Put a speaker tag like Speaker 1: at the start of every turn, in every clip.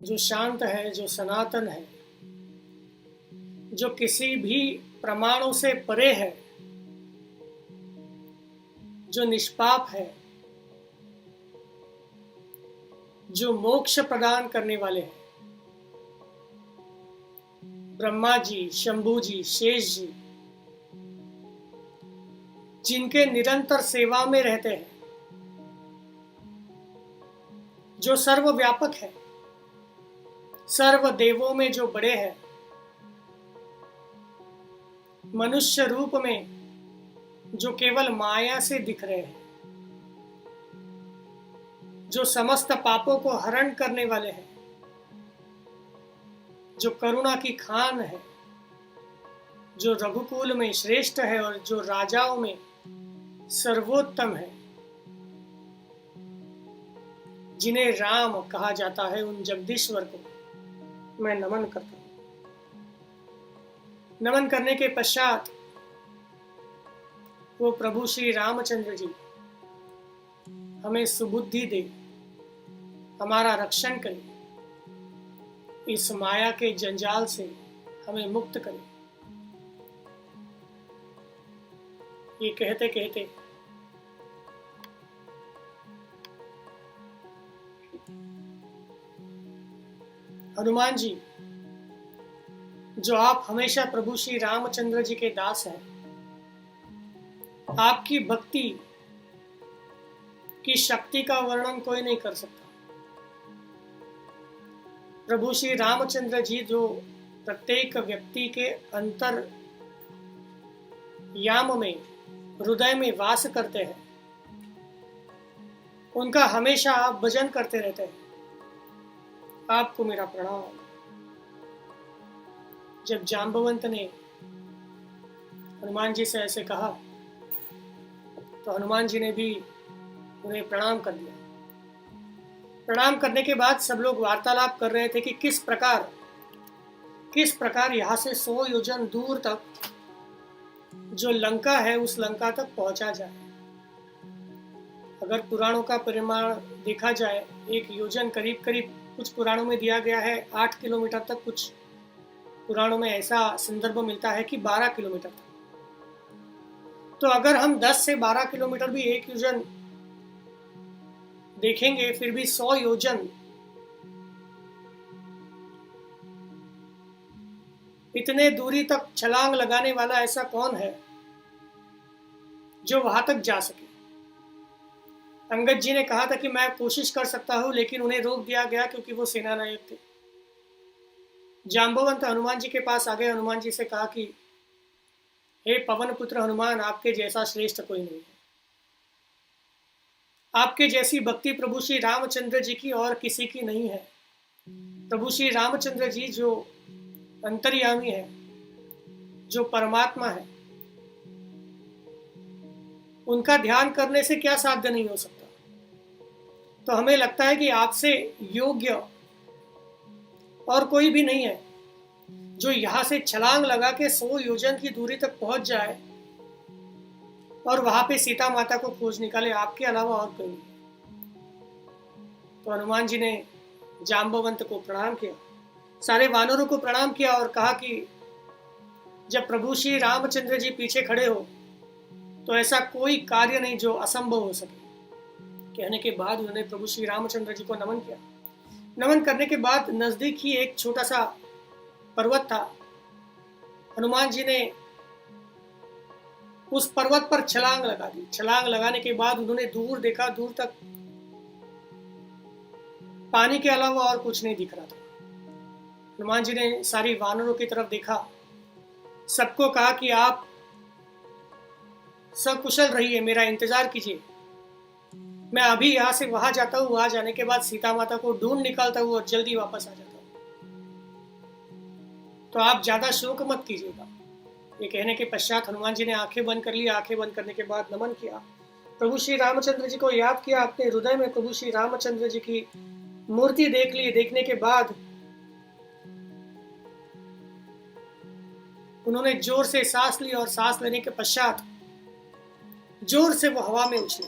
Speaker 1: जो शांत है, जो सनातन है, जो किसी भी प्रमाणों से परे है, जो निष्पाप है, जो मोक्ष प्रदान करने वाले हैं, ब्रह्मा जी, शंभू जी, शेष जी, जिनके निरंतर सेवा में रहते हैं, जो सर्वव्यापक है, सर्व देवों में जो बड़े हैं, मनुष्य रूप में जो केवल माया से दिख रहे हैं, जो समस्त पापों को हरण करने वाले हैं, जो करुणा की खान है, जो रघुकुल में श्रेष्ठ है और जो राजाओं में सर्वोत्तम है, जिन्हें राम कहा जाता है, उन जगदीश्वर को मैं नमन करता हूं। नमन करने के पश्चात वो प्रभु श्री रामचंद्र जी हमें सुबुद्धि दे, हमारा रक्षण करे, इस माया के जंजाल से हमें मुक्त करे। ये कहते कहते हनुमान जी, जो आप हमेशा प्रभु श्री रामचंद्र जी के दास हैं, आपकी भक्ति की शक्ति का वर्णन कोई नहीं कर सकता। प्रभु श्री रामचंद्र जी जो प्रत्येक व्यक्ति के अंतर याम में, हृदय में वास करते हैं, उनका हमेशा आप भजन करते रहते हैं। आपको मेरा प्रणाम। जब जांबवंत ने हनुमान जी से ऐसे कहा तो हनुमान जी ने भी उन्हें प्रणाम कर दिया। प्रणाम करने के बाद सब लोग वार्तालाप कर रहे थे कि किस प्रकार यहाँ से 100 योजन दूर तक जो लंका है उस लंका तक पहुंचा जाए। अगर पुराणों का परिमाण देखा जाए, एक योजन करीब करीब, कुछ पुराणों में दिया गया है 8 किलोमीटर तक, कुछ पुराणों में ऐसा संदर्भ मिलता है कि 12 किलोमीटर तक। तो अगर हम 10 से 12 किलोमीटर भी एक योजन देखेंगे, फिर भी 100 योजन इतने दूरी तक छलांग लगाने वाला ऐसा कौन है जो वहां तक जा सके। अंगद जी ने कहा था कि मैं कोशिश कर सकता हूं, लेकिन उन्हें रोक दिया गया क्योंकि वो सेना नायक थे। जांबवंत हनुमान जी के पास आ गए, हनुमान जी से कहा कि हे पवन पुत्र हनुमान, आपके जैसा श्रेष्ठ कोई नहीं है। आपके जैसी भक्ति प्रभु श्री रामचंद्र जी की और किसी की नहीं है। प्रभु श्री रामचंद्र जी जो अंतर्यामी है, जो परमात्मा है, उनका ध्यान करने से क्या साध्य नहीं हो सकता। तो हमें लगता है कि आपसे योग्य और कोई भी नहीं है जो यहां से छलांग लगा के 100 योजन की दूरी तक पहुंच जाए और वहां पे सीता माता को खोज निकाले। आपके अलावा और कोई नहीं। तो हनुमान जी ने जांबवंत को प्रणाम किया, सारे वानरों को प्रणाम किया और कहा कि जब प्रभु श्री रामचंद्र जी पीछे खड़े हो तो ऐसा कोई कार्य नहीं जो असंभव हो सके। कहने के बाद उन्होंने प्रभु श्री रामचंद्र जी को नमन किया। नमन करने के बाद नजदीक ही एक छोटा सा पर्वत था। हनुमान जी ने उस पर्वत पर छलांग लगा दी। छलांग लगाने के बाद उन्होंने दूर देखा, दूर तक पानी के अलावा और कुछ नहीं दिख रहा था। हनुमान जी ने सारी वानरों की तरफ देखा, सबको कहा कि आप सकुशल रहिए, मेरा इंतजार कीजिए, मैं अभी यहाँ से वहां जाता हूँ, वहां जाने के बाद सीता माता को ढूंढ निकालता हूँ और जल्दी वापस आ जाता हूँ, तो आप ज्यादा शोक मत कीजिएगा। ये कहने के पश्चात हनुमान जी ने आंखें बंद कर ली। आंखें बंद करने के बाद नमन किया, प्रभु श्री रामचंद्र जी को याद किया, अपने हृदय में प्रभु श्री रामचंद्र जी की मूर्ति देख ली। देखने के बाद उन्होंने जोर से सांस ली और सांस लेने के पश्चात जोर से वो हवा में उछले।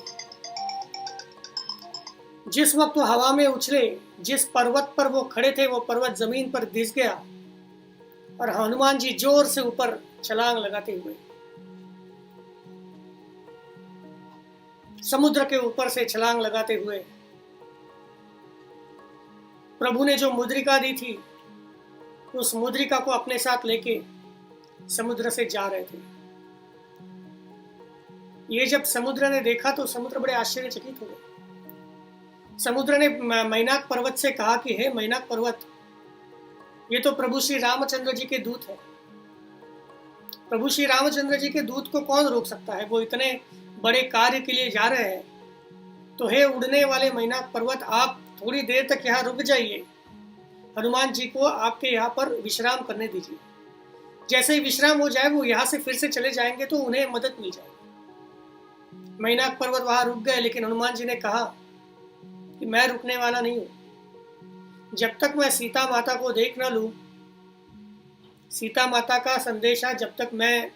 Speaker 1: जिस वक्त वो हवा में उछले, जिस पर्वत पर वो खड़े थे वो पर्वत जमीन पर धंस गया और हनुमान जी जोर से ऊपर छलांग लगाते हुए समुद्र के ऊपर से छलांग लगाते हुए प्रभु ने जो मुद्रिका दी थी उस मुद्रिका को अपने साथ लेके समुद्र से जा रहे थे। ये जब समुद्र ने देखा तो समुद्र बड़े आश्चर्यचकित हो गए। समुद्र ने मैनाक पर्वत से कहा कि हे मैनाक पर्वत, ये तो प्रभु श्री रामचंद्र जी के दूत है। प्रभु श्री रामचंद्र जी के दूत को कौन रोक सकता है? वो इतने बड़े कार्य के लिए जा रहे हैं। तो हे उड़ने वाले मैनाक पर्वत, आप थोड़ी देर तक यहाँ रुक जाइए, हनुमान जी को आपके यहाँ पर विश्राम करने दीजिए। जैसे ही विश्राम हो जाए वो यहाँ से फिर से चले जाएंगे तो उन्हें मदद मिल जाएगी। मैनाक पर्वत वहां रुक गए, लेकिन हनुमान जी ने कहा कि मैं रुकने वाला नहीं हूं। जब तक मैं सीता माता को देख न लूं, सीता माता का संदेशा जब तक मैं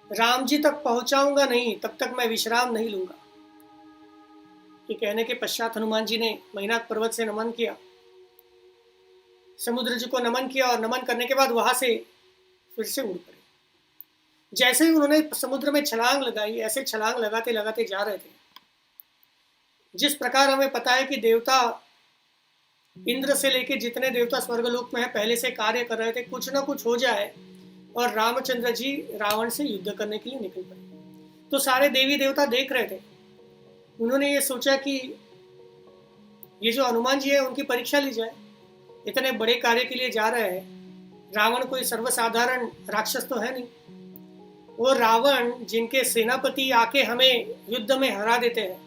Speaker 1: राम जी तक पहुंचाऊंगा नहीं, तब तक मैं विश्राम नहीं लूंगा। ये कहने के पश्चात हनुमान जी ने मैनाक पर्वत से नमन किया, समुद्र जी को नमन किया और नमन करने के बाद वहां से फिर से उड़ पड़े। जैसे ही उन्होंने समुद्र में छलांग लगाई, ऐसे छलांग लगाते लगाते जा रहे थे। जिस प्रकार हमें पता है कि देवता इंद्र से लेके जितने देवता स्वर्गलोक में है पहले से कार्य कर रहे थे, कुछ ना कुछ हो जाए और रामचंद्र जी रावण से युद्ध करने के लिए निकल पड़े। तो सारे देवी देवता देख रहे थे। उन्होंने ये सोचा कि ये जो हनुमान जी है उनकी परीक्षा ली जाए, इतने बड़े कार्य के लिए जा रहे हैं। रावण कोई सर्वसाधारण राक्षस तो है नहीं। वो रावण जिनके सेनापति आके हमें युद्ध में हरा देते हैं,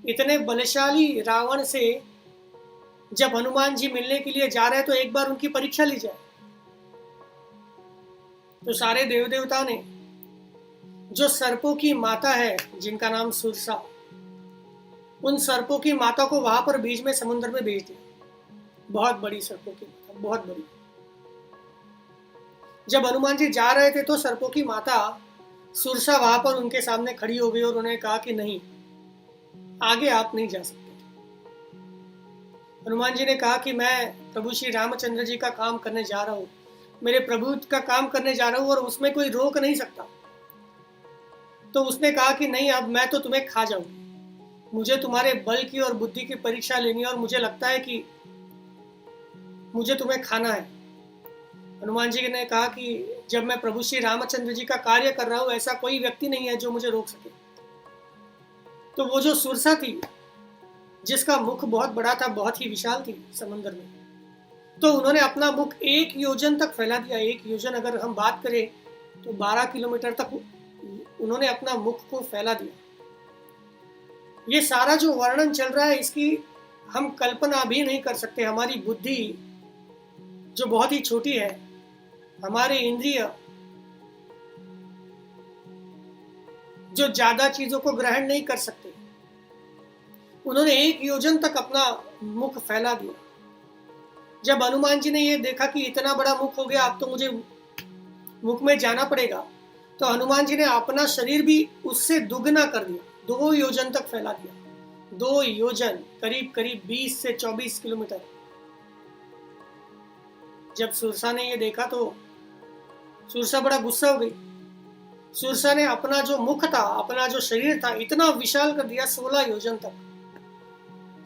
Speaker 1: इतने बलशाली रावण से जब हनुमान जी मिलने के लिए जा रहे हैं तो एक बार उनकी परीक्षा ली जाए। तो सारे देव देवता ने जो सर्पों की माता है जिनका नाम सुरसा, उन सर्पों की माता को वहां पर बीच में समुद्र में भेज दिया। बहुत बड़ी सर्पों की माता, बहुत बड़ी। जब हनुमान जी जा रहे थे तो सर्पों की माता सुरसा वहां पर उनके सामने खड़ी हो गई और उन्होंने कहा कि नहीं, आगे आप नहीं जा सकते। हनुमान जी ने कहा कि मैं प्रभु श्री रामचंद्र जी का काम करने जा रहा हूँ, मेरे प्रभु का काम करने जा रहा हूँ और उसमें कोई रोक नहीं सकता। तो उसने कहा कि नहीं, अब मैं तो तुम्हें खा जाऊंगी, मुझे तुम्हारे बल की और बुद्धि की परीक्षा लेनी है और मुझे लगता है कि मुझे तुम्हें खाना है। हनुमान जी ने कहा कि जब मैं प्रभु श्री रामचंद्र जी का कार्य कर रहा हूं ऐसा कोई व्यक्ति नहीं है जो मुझे रोक सके। तो वो जो सुरसा थी जिसका मुख बहुत बड़ा था, बहुत ही विशाल थी समंदर में, तो उन्होंने अपना मुख 1 योजन तक फैला दिया। 1 योजन अगर हम बात करें तो 12 किलोमीटर तक उन्होंने अपना मुख को फैला दिया। ये सारा जो वर्णन चल रहा है इसकी हम कल्पना भी नहीं कर सकते। हमारी बुद्धि जो बहुत ही छोटी है, हमारे इंद्रिय जो ज्यादा चीजों को ग्रहण नहीं कर सकते, उन्होंने 1 योजन तक अपना मुख फैला दिया। जब हनुमान जी ने ये देखा कि इतना बड़ा मुख हो गया, अब तो मुझे मुख में जाना पड़ेगा, तो हनुमान जी ने अपना शरीर भी उससे दुगना कर दिया, 2 योजन तक फैला दिया। 2 योजन करीब करीब 20 से 24 किलोमीटर। जब सुरसा ने ये देखा तो सुरसा बड़ा गुस्सा हो गई। सुरसा ने अपना जो मुख था, अपना जो शरीर था, इतना विशाल कर दिया 16 योजन तक।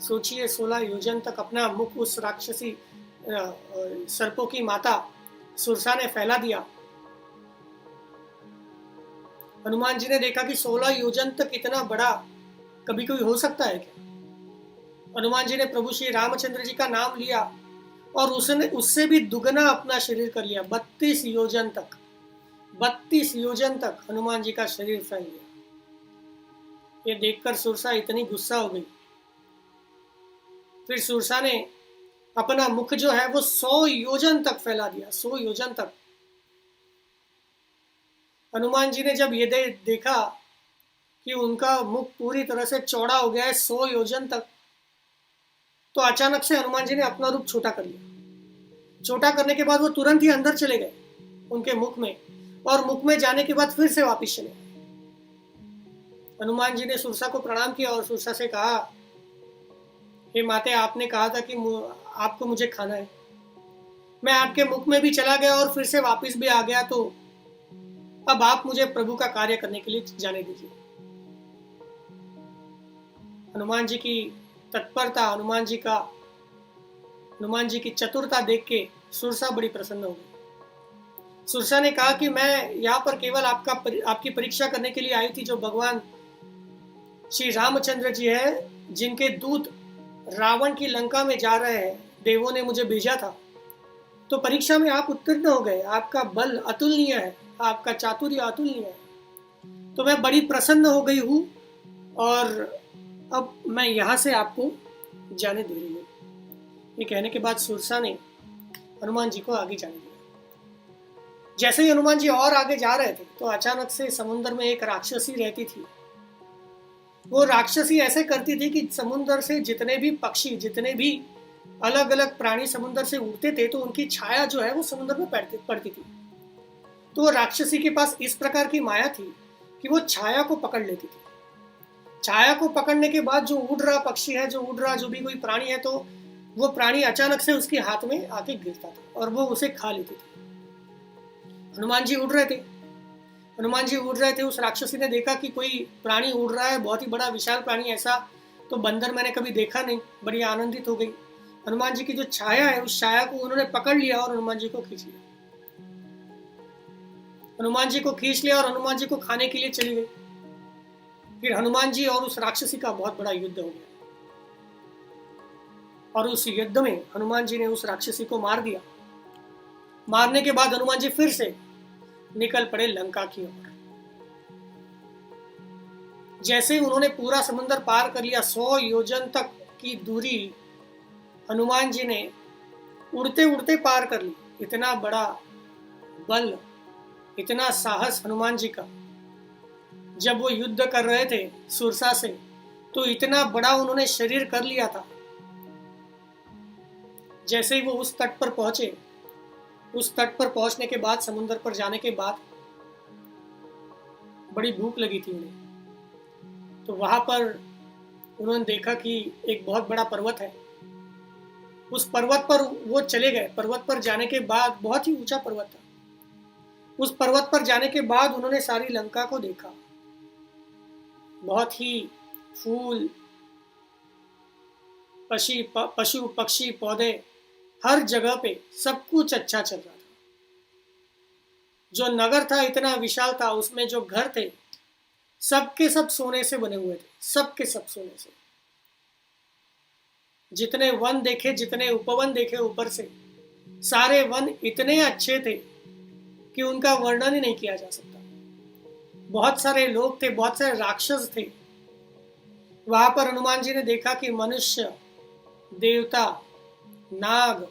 Speaker 1: सोचिए, 16 योजन तक अपना मुख उस राक्षसी सर्पों की माता सुरसा ने फैला दिया। हनुमान जी ने देखा कि 16 योजन तक इतना बड़ा कभी कोई हो सकता है क्या? हनुमान जी ने प्रभु श्री रामचंद्र जी का नाम लिया और उससे भी दुगना अपना शरीर कर लिया। 32 योजन तक, 32 योजन तक हनुमान जी का शरीर फैल गया। ये देखकर सुरसा इतनी गुस्सा हो गई। फिर सुरसा ने अपना मुख जो है वो 100 योजन तक फैला दिया, 100 योजन तक। हनुमान जी ने जब ये देखा कि उनका मुख पूरी तरह से चौड़ा हो गया है 100 योजन तक, तो अचानक से हनुमान जी ने अपना रूप छोटा कर लिया। छोटा करने के बाद वो तुरंत ही अंदर चले गए उनके मुख में, और मुख में जाने के बाद फिर से वापस चले गए। हनुमान जी ने सुरसा को प्रणाम किया और सुरसा से कहा हे माते, आपने कहा था कि आपको मुझे खाना है, मैं आपके मुख में भी चला गया और फिर से वापस भी आ गया, तो अब आप मुझे प्रभु का कार्य करने के लिए जाने दीजिए। हनुमान जी की तत्परता, हनुमान जी की चतुरता देख के सुरसा बड़ी प्रसन्न हो गई। सुरसा ने कहा कि मैं यहाँ पर केवल आपकी परीक्षा करने के लिए आई थी। जो भगवान श्री रामचंद्र जी है, जिनके दूत रावण की लंका में जा रहे हैं, देवों ने मुझे भेजा था, तो परीक्षा में आप उत्तीर्ण हो गए। आपका बल अतुलनीय है, आपका चातुर्य अतुलनीय है, तो मैं बड़ी प्रसन्न हो गई हूँ और अब मैं यहाँ से आपको जाने दे रही हूँ। ये कहने के बाद सुरसा ने हनुमान जी को आगे जाने दिया। जैसे ही हनुमान जी और आगे जा रहे थे तो अचानक से समुद्र में एक राक्षसी रहती थी। वो राक्षसी ऐसे करती थी कि समुद्र से जितने भी पक्षी, जितने भी अलग अलग प्राणी समुद्र से उड़ते थे, तो उनकी छाया जो है वो समुद्र में पड़ती थी। तो वो राक्षसी के पास इस प्रकार की माया थी कि वो छाया को पकड़ लेती थी। छाया को पकड़ने के बाद जो उड़ रहा पक्षी है, जो उड़ रहा जो भी कोई प्राणी है, तो वो प्राणी अचानक से उसके हाथ में आके गिरता था और वो उसे खा लेती थी। हनुमान जी उड़ रहे थे, उस राक्षसी ने देखा कि कोई प्राणी उड़ रहा है, बहुत ही बड़ा विशाल प्राणी, ऐसा तो बंदर मैंने कभी देखा नहीं। बड़ी आनंदित हो गई। हनुमान जी की जो छाया है, उस छाया को उन्होंने पकड़ लिया और हनुमान जी को खींच लिया। और हनुमान जी को खाने के लिए चली गई। फिर हनुमान जी और उस राक्षसी का बहुत बड़ा युद्ध हो गया और उस युद्ध में हनुमान जी ने उस राक्षसी को मार दिया। मारने के बाद हनुमान जी फिर से निकल पड़े लंका की ओर। जैसे ही उन्होंने पूरा समुद्र पार कर लिया, 100 योजन तक की दूरी हनुमान जी ने उड़ते उड़ते पार कर ली। इतना बड़ा बल, इतना साहस हनुमान जी का। जब वो युद्ध कर रहे थे सुरसा से, तो इतना बड़ा उन्होंने शरीर कर लिया था। जैसे ही वो उस तट पर पहुंचे, उस तट पर पहुंचने के बाद, समुद्र पर जाने के बाद बड़ी भूख लगी थी उन्हें। तो वहां पर उन्होंने देखा कि एक बहुत बड़ा पर्वत है। उस पर्वत पर वो चले गए। पर्वत पर जाने के बाद, बहुत ही ऊंचा पर्वत था, उस पर्वत पर जाने के बाद उन्होंने सारी लंका को देखा। बहुत ही फूल, पशु पक्षी, पौधे, हर जगह पे सब कुछ अच्छा चल रहा था। जो नगर था इतना विशाल था, उसमें जो घर थे सबके सब सोने से बने हुए थे, सबके सब सोने से। जितने वन देखे, जितने उपवन देखे ऊपर से, सारे वन इतने अच्छे थे कि उनका वर्णन ही नहीं किया जा सकता। बहुत सारे लोग थे, बहुत सारे राक्षस थे। वहां पर हनुमान जी ने देखा कि मनुष्य, देवता, नाग,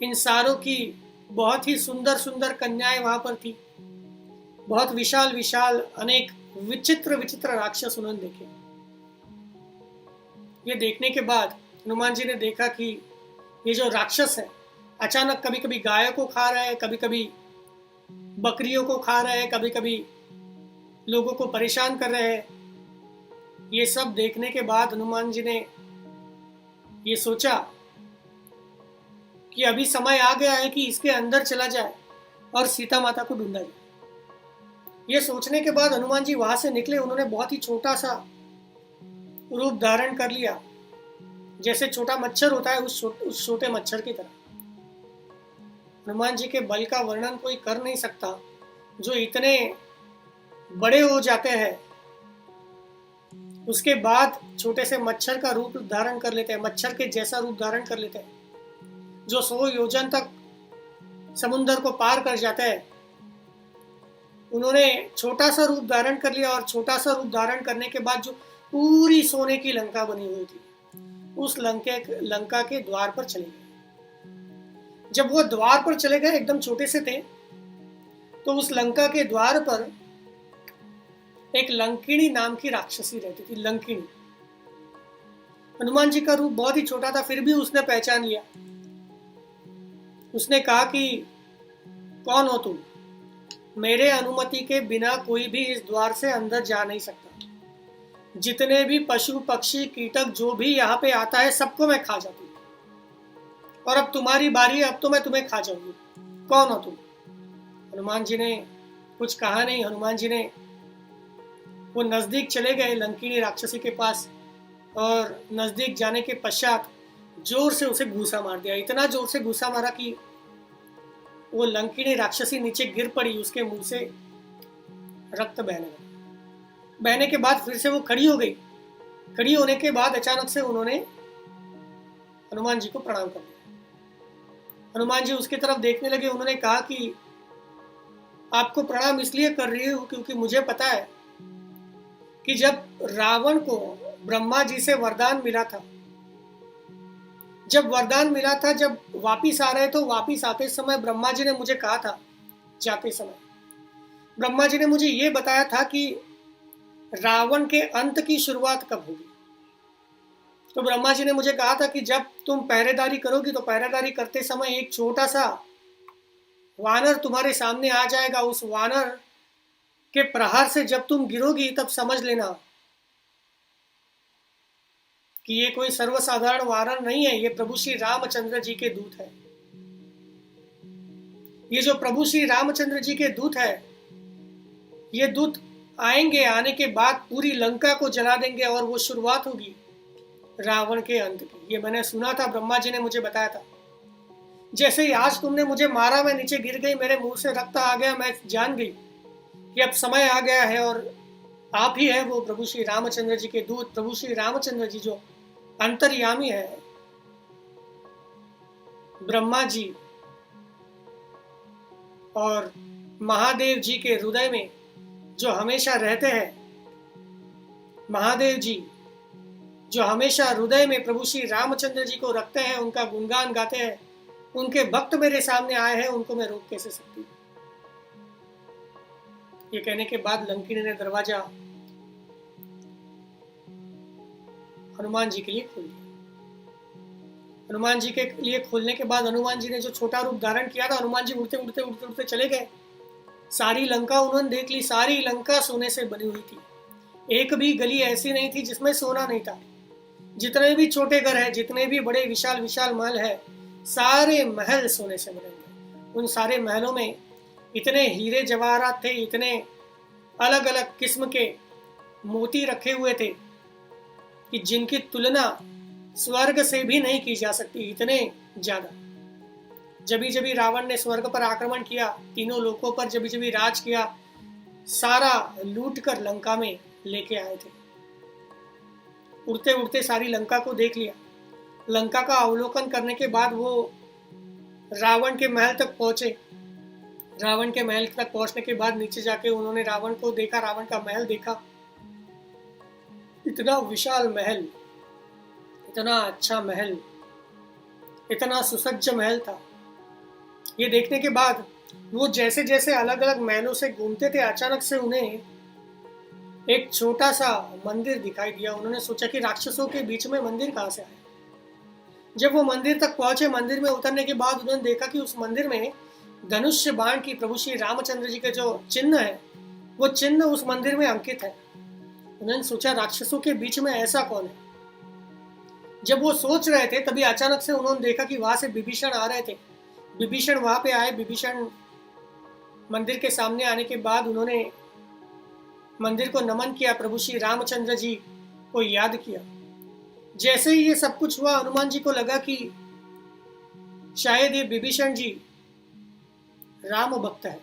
Speaker 1: इन सारों की बहुत ही सुंदर सुंदर कन्याएं वहां पर थी। बहुत विशाल विशाल अनेक विचित्र विचित्र राक्षस उन्होंने देखे। ये देखने के बाद हनुमान जी ने देखा कि ये जो राक्षस है, अचानक कभी कभी गायों को खा रहे हैं, कभी कभी बकरियों को खा रहे हैं, कभी कभी लोगों को परेशान कर रहे हैं। ये सब देखने के बाद हनुमान जी ने ये सोचा कि अभी समय आ गया है कि इसके अंदर चला जाए और सीता माता को ढूंढा जाए। ये सोचने के बाद हनुमान जी वहां से निकले। उन्होंने बहुत ही छोटा सा रूप धारण कर लिया, जैसे छोटा मच्छर होता है, उस छोटे मच्छर की तरह। हनुमान जी के बल का वर्णन कोई कर नहीं सकता, जो इतने बड़े हो जाते हैं, उसके बाद छोटे से मच्छर का रूप धारण कर लेते हैं, मच्छर के जैसा रूप धारण कर लेते हैं, जो 100 योजन तक समुद्र को पार कर जाते हैं। उन्होंने छोटा सा रूप धारण कर लिया और छोटा सा रूप धारण करने के बाद जो पूरी सोने की लंका बनी हुई थी, उस लंका के द्वार पर चले गए। जब वो द्वार पर चले गए, एकदम छोटे से थे, तो उस लंका के द्वार पर एक लंकिणी नाम की राक्षसी रहती थी। लंकिणी। हनुमान जी का रूप बहुत ही छोटा था, फिर भी उसने पहचान लिया। उसने कहा कि कौन हो तुम? मेरे अनुमति के बिना कोई भी इस द्वार से अंदर जा नहीं सकता। जितने भी पशु पक्षी कीटक जो भी यहाँ पे आता है सबको मैं खा जाती हूँ, और अब तुम्हारी बारी है, अब तो मैं तुम्हें खा जाऊंगी। कौन हो तुम? हनुमान जी ने कुछ कहा नहीं। हनुमान जी ने वो नजदीक चले गए लंकिनी राक्षसी के पास, और नजदीक जाने के पश्चात जोर से उसे घूसा मार दिया। इतना जोर से घूसा मारा कि वो लंकिनी राक्षसी नीचे गिर पड़ी, उसके मुंह से रक्त बहने लगा। बहने के बाद फिर से वो खड़ी हो गई। खड़ी होने के बाद अचानक से उन्होंने हनुमान जी को प्रणाम कर दिया। हनुमान जी उसकी तरफ देखने लगे। उन्होंने कहा कि आपको प्रणाम इसलिए कर रही हूँ क्योंकि मुझे पता है कि जब रावण को ब्रह्मा जी से वरदान मिला था, जब वापिस आ रहे तो वापिस आते समय ब्रह्मा जी ने मुझे कहा था, जाते समय ब्रह्मा जी ने मुझे ये बताया था कि रावण के अंत की शुरुआत कब होगी। तो ब्रह्मा जी ने मुझे कहा था कि जब तुम पहरेदारी करोगी तो पहरेदारी करते समय एक छोटा सा वानर तुम्हारे सामने आ जाएगा। उस वानर के प्रहार से जब तुम गिरोगी तब समझ लेना कि ये कोई सर्वसाधारण वानर नहीं है, ये प्रभु श्री रामचंद्र जी के दूत है। ये जो प्रभु श्री रामचंद्र जी के दूत है, ये दूत आएंगे, आने के बाद पूरी लंका को जला देंगे और वो शुरुआत होगी रावण के अंत की। ये मैंने सुना था, ब्रह्मा जी ने मुझे बताया था। जैसे ही आज तुमने मुझे मारा, मैं नीचे गिर गई, मेरे मुंह से रक्त आ गया, मैं जान गई कि अब समय आ गया है और आप ही है वो प्रभु श्री रामचंद्र जी के दूत। प्रभु श्री रामचंद्र जी जो अंतर्यामी है, ब्रह्मा जी और महादेव जी के हृदय में जो हमेशा रहते हैं, महादेव जी जो हमेशा हृदय में प्रभु श्री रामचंद्र जी को रखते हैं, उनका गुणगान गाते हैं, उनके भक्त मेरे सामने आए हैं, उनको मैं रोक कैसे सकती हूँ। ये कहने के बाद लंकिनी ने दरवाजा हनुमान जी के लिए खोल दिया। हनुमान जी के लिए खोलने के बाद हनुमान जी ने जो छोटा रूप धारण किया था, हनुमान जी उड़ते उड़ते उड़ते उड़ते चले गए। सारी लंका उन्होंने देख ली। सारी लंका सोने से बनी हुई थी। एक भी गली ऐसी नहीं थी जिसमें सोना नहीं था। जितने भी छोटे घर है, जितने भी बड़े विशाल विशाल महल है, सारे महल सोने से बने हुए। उन सारे महलों में इतने हीरे जवाहरात थे, इतने अलग अलग किस्म के मोती रखे हुए थे कि जिनकी तुलना स्वर्ग से भी नहीं की जा सकती, इतने ज्यादा। जभी जभी रावण ने स्वर्ग पर आक्रमण किया, तीनों लोकों पर जभी जभी राज किया, सारा लूट कर लंका में लेके आए थे। उड़ते उड़ते सारी लंका को देख लिया। लंका का अवलोकन करने के बाद वो रावण के महल तक पहुंचे। रावण के महल तक पहुंचने के बाद नीचे जाके उन्होंने रावण को देखा, रावण का महल देखा। इतना विशाल महल, इतना अच्छा महल, इतना सुसज्ज महल था। ये देखने के बाद वो जैसे जैसे अलग अलग महलों से घूमते थे, अचानक से उन्हें एक छोटा सा मंदिर दिखाई दिया। उन्होंने सोचा कि राक्षसों के बीच में मंदिर कहाँ से आया। जब वो मंदिर तक पहुंचे, मंदिर में उतरने के बाद उन्होंने देखा कि उस मंदिर में धनुष्य बाण की प्रभु श्री रामचंद्र जी के जो चिन्ह है, वो चिन्ह उस मंदिर में अंकित है। उन्होंने सोचा राक्षसों के बीच में ऐसा कौन है। जब वो सोच रहे थे तभी अचानक से उन्होंने देखा कि वहां से विभीषण आ रहे थे। विभीषण वहां पे आए। विभीषण मंदिर के सामने आने के बाद उन्होंने मंदिर को नमन किया, प्रभु श्री रामचंद्र जी को याद किया। जैसे ही ये सब कुछ हुआ, हनुमान जी को लगा कि शायद ये विभीषण जी राम भक्त है।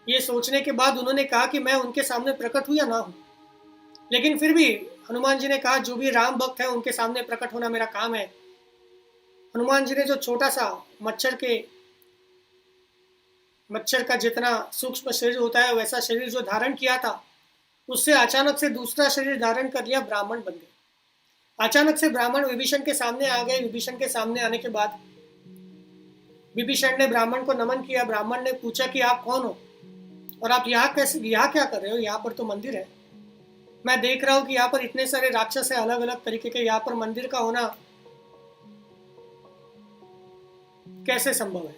Speaker 1: ये सोचने के बाद उन्होंने कहा कि मैं उनके सामने प्रकट हूं या ना हूं, लेकिन फिर भी हनुमान जी ने कहा जो भी राम भक्त है उनके सामने प्रकट होना मेरा काम है। हनुमान जी ने जो छोटा सा मच्छर का जितना सूक्ष्म शरीर होता है वैसा शरीर जो धारण किया था, उससे अचानक से दूसरा शरीर धारण कर लिया, ब्राह्मण बन गए। अचानक से ब्राह्मण विभीषण के सामने आ गए। विभीषण के सामने आने के बाद विभीषण ने ब्राह्मण को नमन किया। ब्राह्मण ने पूछा कि आप कौन हो और आप यहाँ क्या कर रहे हो? यहाँ पर तो मंदिर है। मैं देख रहा हूँ कि यहाँ पर इतने सारे राक्षस है, अलग अलग तरीके के, यहाँ पर मंदिर का होना कैसे संभव है?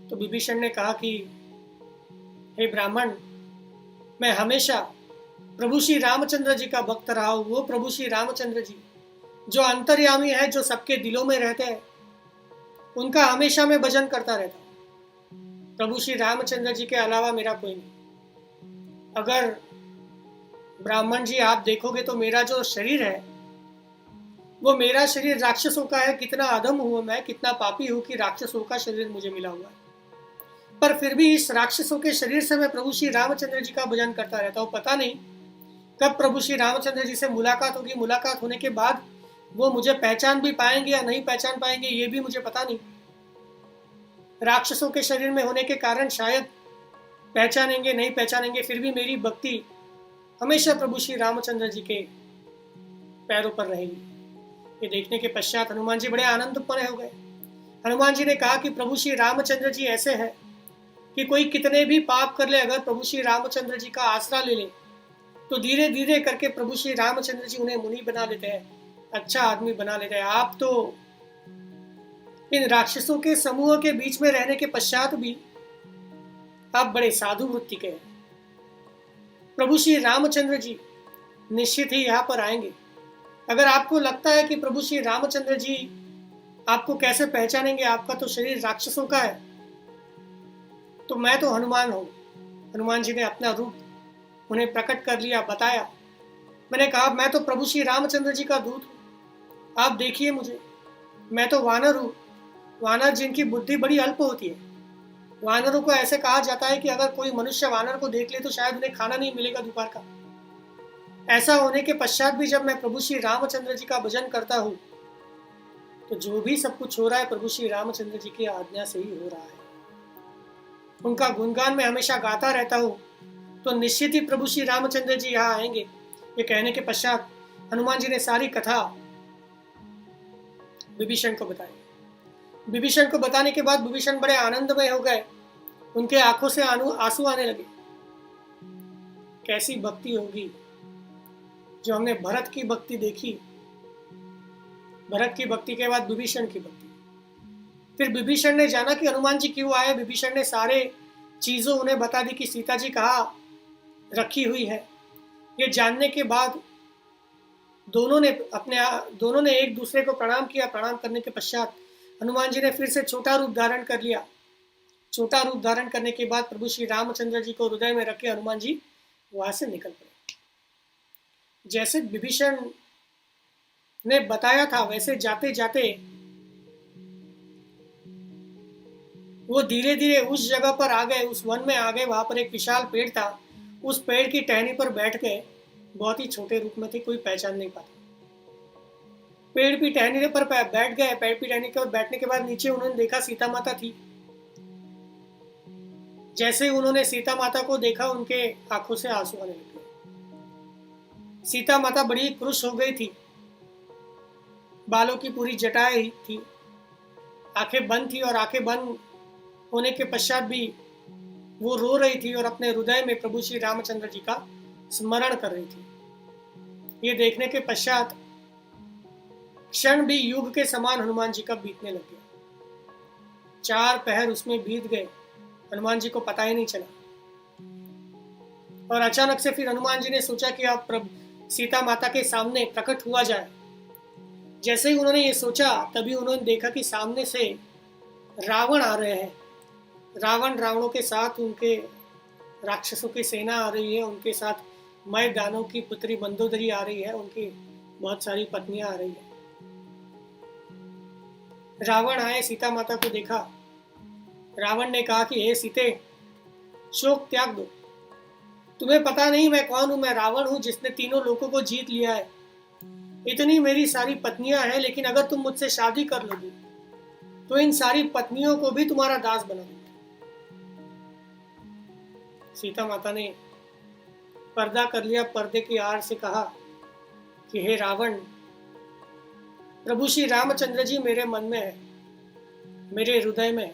Speaker 1: तो विभीषण ने कहा कि हे ब्राह्मण, मैं हमेशा प्रभु श्री रामचंद्र जी का भक्त रहा हूं, वो प्रभु श्री रामचंद्र जी जो अंतर्यामी है, जो सबके दिलों में रहते हैं, उनका हमेशा मैं भजन करता रहता हूं। प्रभु श्री रामचंद्र जी के अलावा मेरा कोई नहीं। अगर ब्राह्मण जी आप देखोगे तो मेरा जो शरीर है, वो मेरा शरीर राक्षसों का है। कितना अधम हूं मैं, कितना पापी हूं कि राक्षसों का शरीर मुझे मिला हुआ है। पर फिर भी इस राक्षसों के शरीर से मैं प्रभु श्री रामचंद्र जी का भजन करता रहता हूँ। पता नहीं कब प्रभु श्री रामचंद्र जी से मुलाकात होगी। मुलाकात होने के बाद वो मुझे पहचान भी पाएंगे या नहीं पहचान पाएंगे, ये भी मुझे पता नहीं। राक्षसों के शरीर में होने के कारण शायद पहचानेंगे नहीं पहचानेंगे, फिर भी मेरी भक्ति हमेशा प्रभु श्री रामचंद्र जी के पैरों पर रहेगी। ये देखने के पश्चात हनुमान जी बड़े आनंदमय हो गए। हनुमान जी ने कहा कि प्रभु श्री रामचंद्र जी ऐसे हैं कि कोई कितने भी पाप कर ले, अगर प्रभु श्री रामचंद्र जी का आसरा ले ले तो धीरे धीरे करके प्रभु श्री रामचंद्र जी उन्हें मुनि बना लेते हैं, अच्छा आदमी बना लेते हैं। आप तो इन राक्षसों के समूह के बीच में रहने के पश्चात भी आप बड़े साधु वृत्ति के हैं। प्रभु श्री रामचंद्र जी निश्चित ही यहाँ पर आएंगे। अगर आपको लगता है कि प्रभु श्री रामचंद्र जी आपको कैसे पहचानेंगे, आपका तो शरीर राक्षसों का है, तो मैं तो हनुमान हूं। हनुमान जी ने अपना रूप उन्हें प्रकट कर लिया, बताया। मैंने कहा मैं तो प्रभु श्री रामचंद्र जी का दूत हूं, आप देखिए मुझे, मैं तो वानर हूं। वानर जिनकी बुद्धि बड़ी अल्प होती है। वानरों को ऐसे कहा जाता है कि अगर कोई मनुष्य वानर को देख ले तो शायद उन्हें खाना नहीं मिलेगा दोपहर का। ऐसा होने के पश्चात भी जब मैं प्रभु श्री रामचंद्र जी का भजन करता हूँ तो जो भी सब कुछ हो रहा है प्रभु श्री रामचंद्र जी की आज्ञा से ही हो रहा है। उनका गुणगान मैं हमेशा गाता रहता हूँ, तो निश्चित ही प्रभु श्री रामचंद्र जी यहाँ आएंगे। ये कहने के पश्चात हनुमान जी ने सारी कथा विभीषण को बताई। विभीषण को बताने के बाद विभीषण बड़े आनंदमय हो गए, उनके आंखों से आंसू आने लगे। कैसी भक्ति होगी जो हमने भरत की भक्ति देखी, भरत की भक्ति के बाद विभीषण की भक्ति। फिर विभीषण ने जाना कि हनुमान जी क्यों आए। विभीषण ने सारे चीजों उन्हें बता दी कि सीता जी कहाँ रखी हुई है। ये जानने के बाद दोनों ने एक दूसरे को प्रणाम किया। प्रणाम करने के पश्चात हनुमान जी ने फिर से छोटा रूप धारण कर लिया। छोटा रूप धारण करने के बाद प्रभु श्री रामचंद्र जी को हृदय में रखे हनुमान जी वहां से निकल पड़े। जैसे विभीषण ने बताया था वैसे जाते जाते वो धीरे धीरे उस जगह पर आ गए, उस वन में आ गए। वहां पर एक विशाल पेड़ था, उस पेड़ की टहनी पर बैठ गए। बहुत ही छोटे रूप में थे, कोई पहचान नहीं पाता। पेड़ की टहनी पर बैठ गए। पेड़ की टहनी पर बैठने के बाद नीचे उन्होंने देखा सीता माता थी। जैसे उन्होंने सीता माता को देखा उनके आंखों से आंसू आने लगे। सीता माता बड़ी खुश हो गई थी, बालों की पूरी जटाएं थी, आंखें बंद थी और आंखें बंद होने के पश्चात भी वो रो रही थी और अपने हृदय में प्रभु श्री रामचंद्र जी का स्मरण कर रही थी। ये देखने के पश्चात क्षण भी युग के समान हनुमान जी का बीतने लग गया। 4 पहर उसमें बीत गए, हनुमान जी को पता ही नहीं चला। और अचानक से फिर हनुमान जी ने सोचा कि अब प्रभु सीता माता के सामने प्रकट हुआ जाए। जैसे ही उन्होंने ये सोचा तभी उन्होंने देखा कि सामने से रावण आ रहे हैं। रावणों के साथ उनके राक्षसों की सेना आ रही है, उनके साथ मय दानों की पुत्री मंदोदरी आ रही है, उनकी बहुत सारी पत्नियां आ रही है। रावण आए, सीता माता को देखा। रावण ने कहा कि हे सीते, शोक त्याग दो, तुम्हें पता नहीं मैं कौन हूं। मैं रावण हूं जिसने तीनों लोगों को जीत लिया है। इतनी मेरी सारी पत्नियां हैं, लेकिन अगर तुम मुझसे शादी कर लोगी तो इन सारी पत्नियों को भी तुम्हारा दास बना दूंगा। सीता माता ने पर्दा कर लिया, पर्दे की आड़ से कहा कि हे रावण, प्रभु श्री रामचंद्र जी मेरे मन में है, मेरे हृदय में है।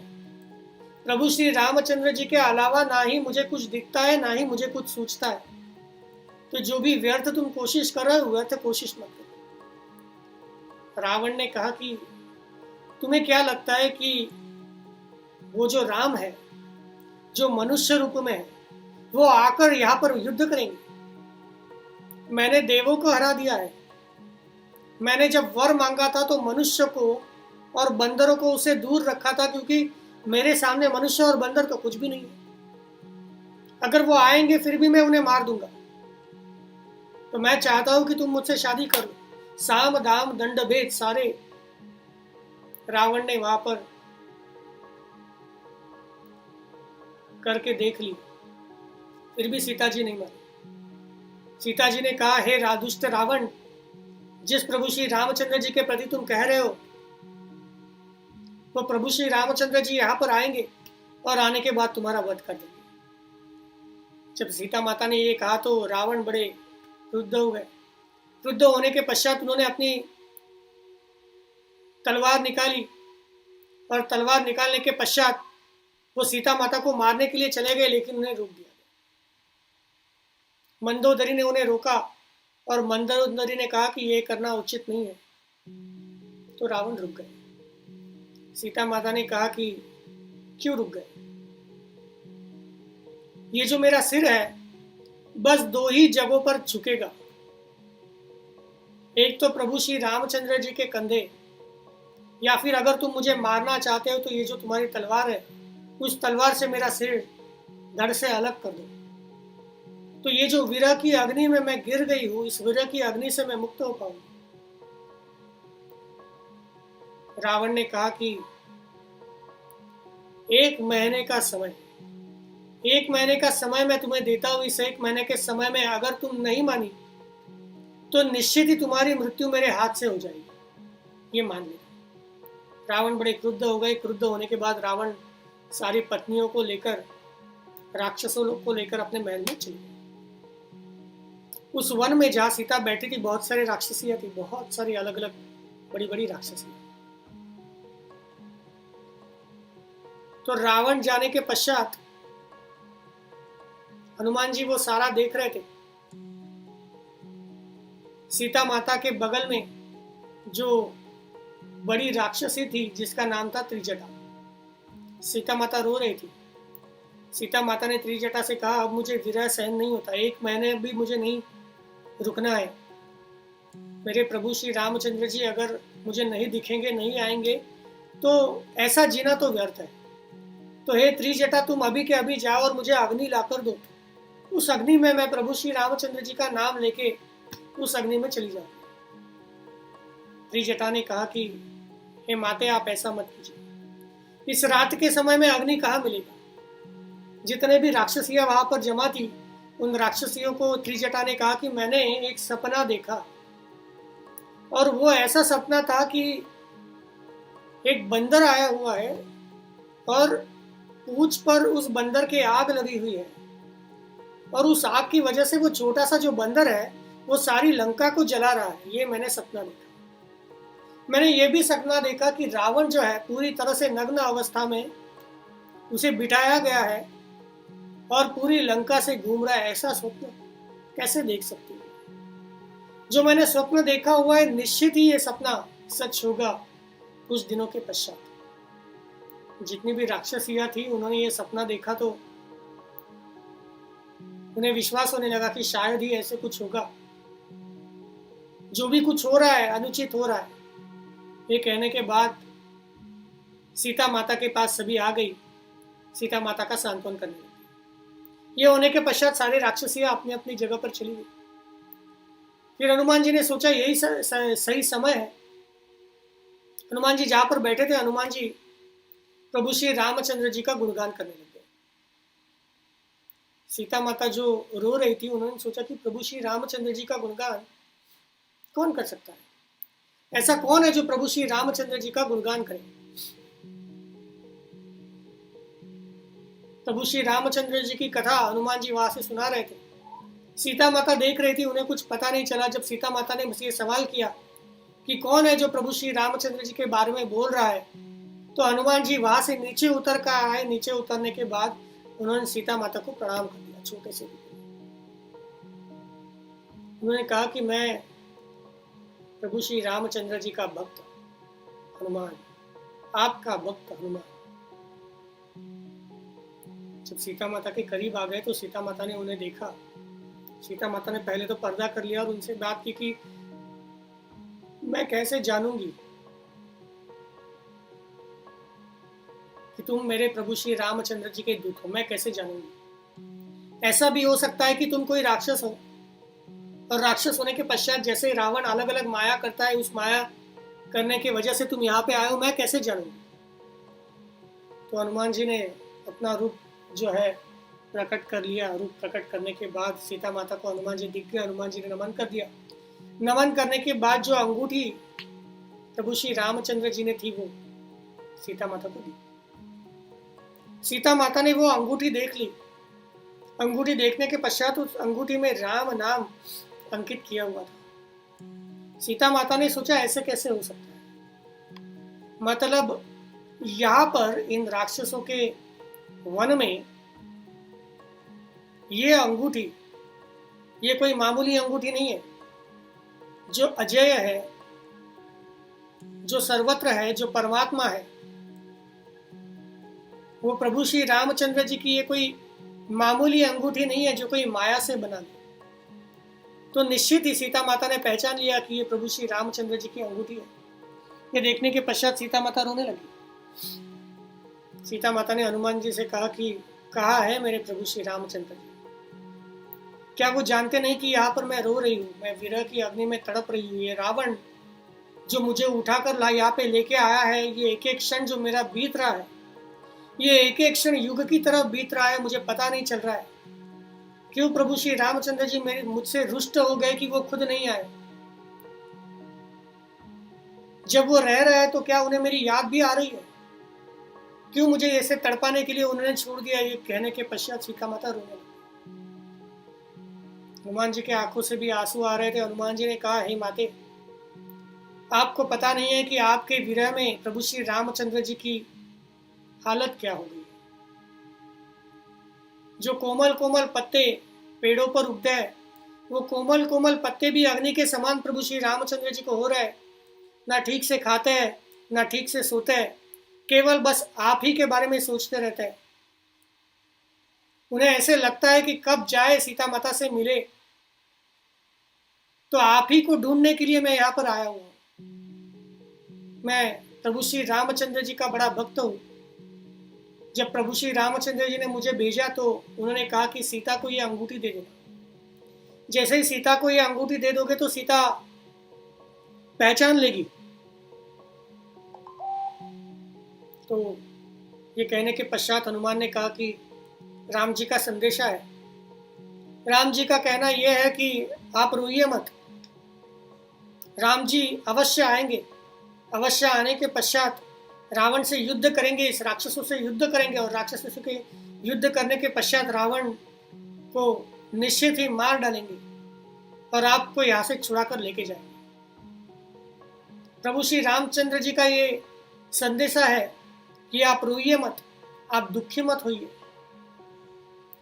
Speaker 1: प्रभु श्री रामचंद्र जी के अलावा ना ही मुझे कुछ दिखता है, ना ही मुझे कुछ सूझता है। तो जो भी व्यर्थ तुम कोशिश कर रहे हो, व्यर्थ कोशिश मत करो। रावण ने कहा कि तुम्हें क्या लगता है कि वो जो राम है, जो मनुष्य रूप में है, वो आकर यहाँ पर युद्ध करेंगे? मैंने देवों को हरा दिया है। मैंने जब वर मांगा था तो मनुष्य को और बंदरों को उसे दूर रखा था, क्योंकि मेरे सामने मनुष्य और बंदर तो कुछ भी नहीं है। अगर वो आएंगे फिर भी मैं उन्हें मार दूंगा। तो मैं चाहता हूं कि तुम मुझसे शादी कर लो। साम दाम दंड भेद सारे रावण ने वहां पर करके देख ली, फिर भी सीता जी नहीं मानी। सीता जी ने कहा, हे दुष्ट रावण, जिस प्रभु श्री रामचंद्र जी के प्रति तुम कह रहे हो, वो प्रभु श्री रामचंद्र जी यहाँ पर आएंगे और आने के बाद तुम्हारा वध कर देंगे। जब सीता माता ने ये कहा तो रावण बड़े क्रुद्ध हो गए। क्रुद्ध होने के पश्चात उन्होंने अपनी तलवार निकाली और तलवार निकालने के पश्चात वो सीता माता को मारने के लिए चले गए, लेकिन उन्हें रोक दिया। मंदोदरी ने उन्हें रोका और मंदोदरी ने कहा कि ये करना उचित नहीं है। तो रावण रुक गए। सीता माता ने कहा कि क्यों रुक गए? ये जो मेरा सिर है बस दो ही जगहों पर झुकेगा, एक तो प्रभु श्री रामचंद्र जी के कंधे, या फिर अगर तुम मुझे मारना चाहते हो तो ये जो तुम्हारी तलवार है उस तलवार से मेरा सिर धड़ से अलग कर दो। तो ये जो विरह की अग्नि में मैं गिर गई हूं, इस विरह की अग्नि से मैं मुक्त हो पाऊंगी। रावण ने कहा कि 1 महीने का समय, 1 महीने का समय मैं तुम्हें देता हूं। इस 1 महीने के समय में अगर तुम नहीं मानी तो निश्चित ही तुम्हारी मृत्यु मेरे हाथ से हो जाएगी, ये मान लेना। रावण बड़े क्रुद्ध हो गए। क्रुद्ध होने के बाद रावण सारी पत्नियों को लेकर, राक्षसों को लेकर अपने महल में चले गए। उस वन में जहाँ सीता बैठी थी बहुत सारी राक्षसियां थी, बहुत सारी अलग अलग बड़ी बड़ी राक्षसियां। तो रावण जाने के पश्चात हनुमान जी वो सारा देख रहे थे। सीता माता के बगल में जो बड़ी राक्षसी थी जिसका नाम था त्रिजटा, सीता माता रो रही थी। सीता माता ने त्रिजटा से कहा, अब मुझे विरह सहन नहीं होता, 1 महीने भी मुझे नहीं रुकना है। मेरे प्रभु श्री रामचंद्र जी अगर मुझे नहीं दिखेंगे, नहीं आएंगे तो ऐसा जीना तो व्यर्थ है। तो हे त्रिजटा, तुम अभी के अभी जाओ और मुझे अग्नि लाकर दो। उस अग्नि में मैं प्रभु श्री रामचंद्र जी का नाम लेके उस अग्नि में चली जाऊं। त्रिजटा ने कहा कि हे माते, आप ऐसा मत कीजिए, इस रात के समय में अग्नि कहाँ मिलेगा? जितने भी राक्षसियां वहां पर जमा थी, उन राक्षसियों को त्रिजटा ने कहा कि मैंने एक सपना देखा, और वो ऐसा सपना था कि एक बंदर आया हुआ है और पूंछ पर उस बंदर के आग लगी हुई है, और उस आग की वजह से वो छोटा सा जो बंदर है वो सारी लंका को जला रहा है। ये मैंने सपना देखा। मैंने ये भी सपना देखा कि रावण जो है पूरी तरह से नग्न अवस्था में उसे बिठाया गया है और पूरी लंका से घूम रहा है। ऐसा स्वप्न कैसे देख सकती हूँ? जो मैंने स्वप्न देखा हुआ है निश्चित ही ये सपना सच होगा कुछ दिनों के पश्चात। जितनी भी राक्षसियां थी उन्होंने ये सपना देखा तो उन्हें विश्वास होने लगा कि शायद ही ऐसे कुछ होगा। जो भी कुछ हो रहा है अनुचित हो रहा है। ये कहने के बाद सीता माता के पास सभी आ गई, सीता माता का सांत्वन करने लगी। ये होने के पश्चात सारे राक्षसियां अपनी अपनी जगह पर चली गई। फिर हनुमान जी ने सोचा यही सही समय है। हनुमान जी जहां पर बैठे थे, हनुमान जी प्रभु श्री रामचंद्र जी का गुणगान करने लगे। सीता माता जो रो रही थी, उन्होंने सोचा कि प्रभु श्री रामचंद्र जी का गुणगान कौन कर सकता है? ऐसा कौन है जो प्रभु श्री रामचंद्र जी का गुणगान करे? प्रभु श्री रामचंद्र जी की कथा हनुमान जी वहां से सुना रहे थे। सीता माता देख रही थी, उन्हें कुछ पता नहीं चला। जब सीता माता ने मुझसे सवाल किया कि कौन है जो प्रभु श्री रामचंद्र जी के बारे में बोल रहा है, तो हनुमान जी वहां से नीचे उतर कर आए। नीचे उतरने के बाद उन्होंने सीता माता को प्रणाम कर दिया, छोटे से। उन्होंने कहा कि मैं प्रभु श्री रामचंद्र जी का भक्त हनुमान, आपका भक्त हनुमान। जब सीता माता के करीब आ गए तो सीता माता ने उन्हें देखा सीता माता ने पहले तो पर्दा कर लिया और उनसे बात की कि मैं कैसे जानूंगी कि तुम मेरे प्रभु श्री रामचंद्र जी के दूत हो, मैं कैसे जानूंगी। ऐसा भी हो सकता है कि तुम कोई राक्षस हो, और राक्षस होने के पश्चात जैसे रावण अलग अलग माया करता है, उस माया करने की वजह से तुम यहाँ पे आए हो, मैं कैसे जानूंगी। तो हनुमान जी ने अपना रूप जो है प्रकट कर लिया। रूप प्रकट करने के बाद सीता माता को हनुमान जी दिख गए। हनुमान जी ने नमन कर दिया। नमन करने के बाद जो अंगूठी प्रभु श्री रामचंद्र जी ने थी वो सीता माता को दी। सीता माता ने वो अंगूठी देख ली। अंगूठी देखने के पश्चात उस अंगूठी में राम नाम अंकित किया हुआ था। सीता माता ने सोचा ऐसे कैसे हो सकता है, मतलब यहाँ पर इन राक्षसों के वन में ये अंगूठी, ये कोई मामूली अंगूठी नहीं है। जो अजय है, जो सर्वत्र है, जो परमात्मा है, वो प्रभु श्री रामचंद्र जी की ये कोई मामूली अंगूठी नहीं है जो कोई माया से बना दी। तो निश्चित ही सीता माता ने पहचान लिया कि ये प्रभु श्री रामचंद्र जी की अंगूठी है। ये देखने के पश्चात सीता माता रोने लगी। सीता माता ने हनुमान जी से कहा कि कहा है मेरे प्रभु श्री रामचंद्र जी, क्या वो जानते नहीं कि यहाँ पर मैं रो रही हूँ, मैं विरह की अग्नि में तड़प रही हूँ। ये रावण जो मुझे उठाकर यहाँ पे लेके आया है, ये एक एक क्षण जो मेरा बीत रहा है, ये एक एक क्षण युग की तरह बीत रहा है, मुझे पता नहीं चल रहा है। क्यों प्रभु श्री रामचंद्र जी मेरे मुझसे रुष्ट हो गए कि वो खुद नहीं आए। जब वो रह रहे हैं तो क्या उन्हें मेरी याद भी आ रही है? क्यों मुझे ऐसे तड़पाने के लिए उन्होंने छोड़ दिया। ये कहने के पश्चात सीता माता रोने लगी। हनुमान जी के आंखों से भी आंसू आ रहे थे। हनुमान जी ने कहा, हे माते, आपको पता नहीं है कि आपके विरह में प्रभु श्री रामचंद्र जी की हालत क्या हो गई। जो कोमल कोमल पत्ते पेड़ों पर उगते हैं, वो कोमल कोमल पत्ते भी अग्नि के समान प्रभु श्री रामचंद्र जी को हो रहे हैं। ना ठीक से खाते हैं, ना ठीक से सोते हैं, केवल बस आप ही के बारे में सोचते रहते हैं। उन्हें ऐसे लगता है कि कब जाए सीता माता से मिले। तो आप ही को ढूंढने के लिए मैं यहाँ पर आया हूँ। मैं प्रभु श्री रामचंद्र जी का बड़ा भक्त हूँ। जब प्रभु श्री रामचंद्र जी ने मुझे भेजा तो उन्होंने कहा कि सीता को ये अंगूठी दे देना। जैसे ही सीता को ये अंगूठी दे दोगे तो सीता पहचान लेगी। तो ये कहने के पश्चात हनुमान ने कहा कि राम जी का संदेशा है। राम जी का कहना यह है कि आप रोइए मत, राम जी अवश्य आएंगे। अवश्य आने के पश्चात रावण से युद्ध करेंगे, इस राक्षसों से युद्ध करेंगे, और राक्षसों के युद्ध करने के पश्चात रावण को निश्चित ही मार डालेंगे और आपको यहाँ से छुड़ा कर लेके जाएंगे। प्रभु श्री रामचंद्र जी का ये संदेशा है कि आप रोइए मत, आप दुखी मत होइए,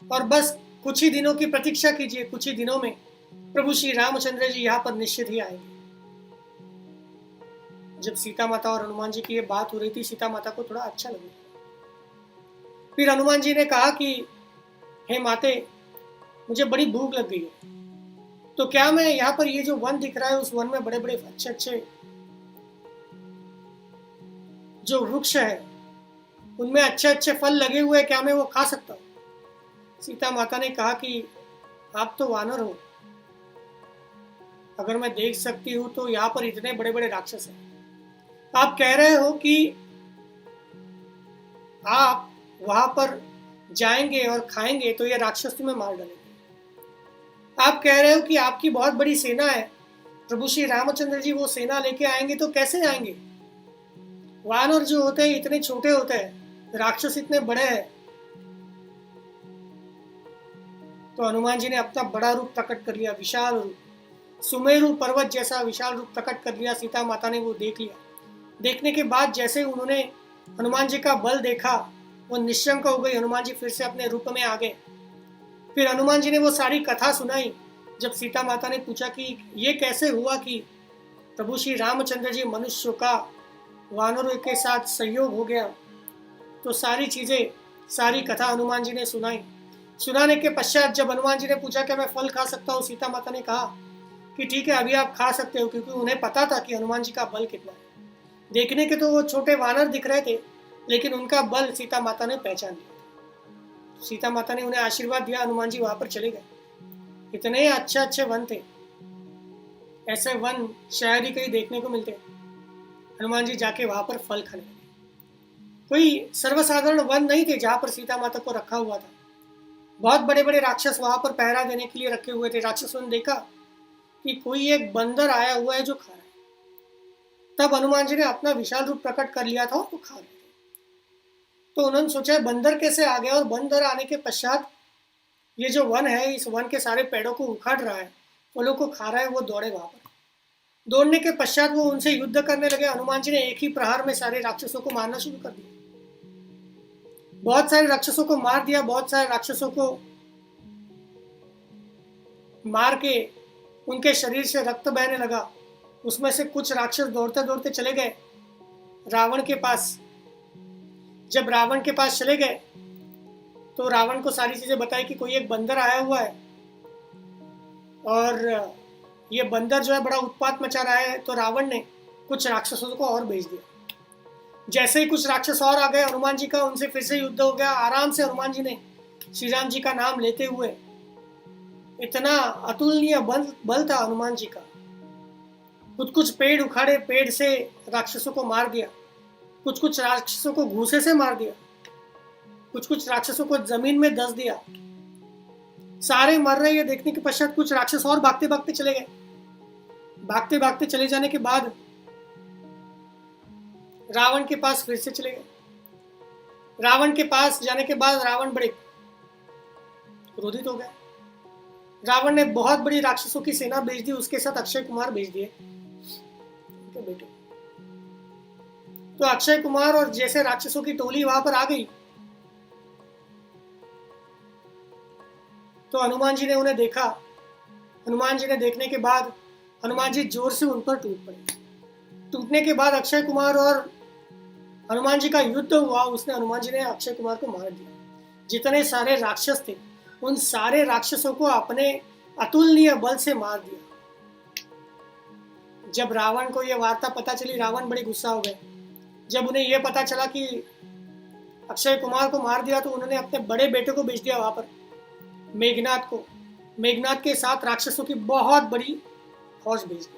Speaker 1: और बस कुछ ही दिनों की प्रतीक्षा कीजिए। कुछ ही दिनों में प्रभु श्री रामचंद्र जी यहाँ पर निश्चित ही आएंगे। जब सीता माता और हनुमान जी की ये बात हो रही थी, सीता माता को थोड़ा अच्छा लगा। फिर हनुमान जी ने कहा कि हे माते, मुझे बड़ी भूख लग गई है, तो क्या मैं यहाँ पर ये जो वन दिख रहा है, उस वन में बड़े बड़े अच्छे अच्छे जो वृक्ष है, उनमें अच्छे अच्छे फल लगे हुए, क्या मैं वो खा सकता हूँ? सीता माता ने कहा कि आप तो वानर हो, अगर मैं देख सकती हूँ तो यहाँ पर इतने बड़े बड़े राक्षस हैं। आप कह रहे हो कि आप वहां पर जाएंगे और खाएंगे तो ये राक्षस तुम्हें मार डालेंगे। आप कह रहे हो कि आपकी बहुत बड़ी सेना है, प्रभु श्री रामचंद्र जी वो सेना लेके आएंगे, तो कैसे आएंगे? वानर जो होते हैं इतने छोटे होते हैं, राक्षस इतने बड़े हैं। तो हनुमान जी ने अपना बड़ा रूप प्रकट कर लिया, विशाल रूप, सुमेरु पर्वत जैसा विशाल रूप प्रकट कर लिया। सीता माता ने वो देख लिया। देखने के बाद जैसे उन्होंने हनुमान जी का बल देखा, वो निश्चंक हो गई। हनुमान जी फिर से अपने रूप में आ गए। फिर हनुमान जी ने वो सारी कथा सुनाई। जब सीता माता ने पूछा कि ये कैसे हुआ कि प्रभु श्री रामचंद्र जी मनुष्यों का वानरों के साथ सहयोग हो गया, तो सारी चीजें, सारी कथा हनुमान जी ने सुनाई। सुनाने के पश्चात जब हनुमान जी ने पूछा कि मैं फल खा सकता हूँ, सीता माता ने कहा कि ठीक है, अभी आप खा सकते हो, क्योंकि उन्हें पता था कि हनुमान जी का बल कितना है। देखने के तो वो छोटे वानर दिख रहे थे, लेकिन उनका बल सीता माता ने पहचान लिया। सीता माता ने उन्हें आशीर्वाद दिया, हनुमान जी वहां पर चले गए। इतने अच्छे अच्छे वन थे, ऐसे वन शायद ही कहीं देखने को मिलते। हनुमान जी जाके वहां पर फल खाने लगे। कोई सर्वसाधारण वन नहीं थे जहां पर सीता माता को रखा हुआ था। बहुत बड़े बड़े राक्षस वहां पर पहरा देने के लिए रखे हुए थे। राक्षसों ने देखा कि कोई एक बंदर आया हुआ है जो खा रहा है। तब हनुमान जी ने अपना विशाल रूप प्रकट कर लिया था और वो खा रहे थे। तो उन्होंने सोचा बंदर कैसे आ गया, और बंदर आने के पश्चात ये जो वन है, इस वन के सारे पेड़ों को उखाड़ रहा है, फलों को खा रहा है। वो दौड़े वहां पर। दौड़ने के पश्चात वो उनसे युद्ध करने लगे। हनुमान जी ने एक ही प्रहार में सारे राक्षसों को मारना शुरू कर दिया। बहुत सारे राक्षसों को मार दिया। बहुत सारे राक्षसों को मार के उनके शरीर से रक्त बहने लगा। उसमें से कुछ राक्षस दौड़ते दौड़ते चले गए रावण के पास। जब रावण के पास चले गए तो रावण को सारी चीजें बताई कि कोई एक बंदर आया हुआ है और ये बंदर जो है बड़ा उत्पात मचा रहा है। तो रावण ने कुछ राक्षसों को और भेज दिया। जैसे ही कुछ राक्षस और आ गए हनुमान जी का उनसे फिर से युद्ध हो गया। आराम से हनुमान जी ने श्री राम जी का नाम लेते हुए, इतना अतुलनीय बल था हनुमान जी का। कुछ कुछ पेड़ उखाड़े, पेड़ से राक्षसों को मार दिया। कुछ कुछ राक्षसों को घूसे से मार दिया। कुछ कुछ राक्षसों को जमीन में दस दिया। सारे मर रहे हैं देखने के पश्चात कुछ राक्षस और भागते भागते चले गए। भागते भागते चले जाने के बाद रावण के पास फिर से चले गए। रावण के पास जाने के बाद रावण बड़े क्रोधित हो गए। रावण ने बहुत बड़ी राक्षसों की सेना भेज दी। उसके साथ अक्षय कुमार भेज दिए उनके बेटे। तो अक्षय कुमार और जैसे राक्षसों की टोली वहां पर आ गई तो हनुमान जी ने उन्हें देखा। हनुमान जी ने देखने के बाद हनुमान जी जोर से उन पर टूट पड़े। टूटने के बाद अक्षय कुमार और हनुमान जी का युद्ध हुआ। उसने हनुमान जी ने अक्षय कुमार को मार दिया। जितने सारे राक्षस थे उन सारे राक्षसों को अपने अतुलनीय बल से मार दिया। जब रावण को यह वार्ता पता चली, रावण बड़े गुस्सा हो गए। जब उन्हें यह पता चला कि अक्षय कुमार को मार दिया तो उन्होंने अपने बड़े बेटे को भेज दिया वहां पर, मेघनाथ को। मेघनाथ के साथ राक्षसों की बहुत बड़ी फौज भेज दी।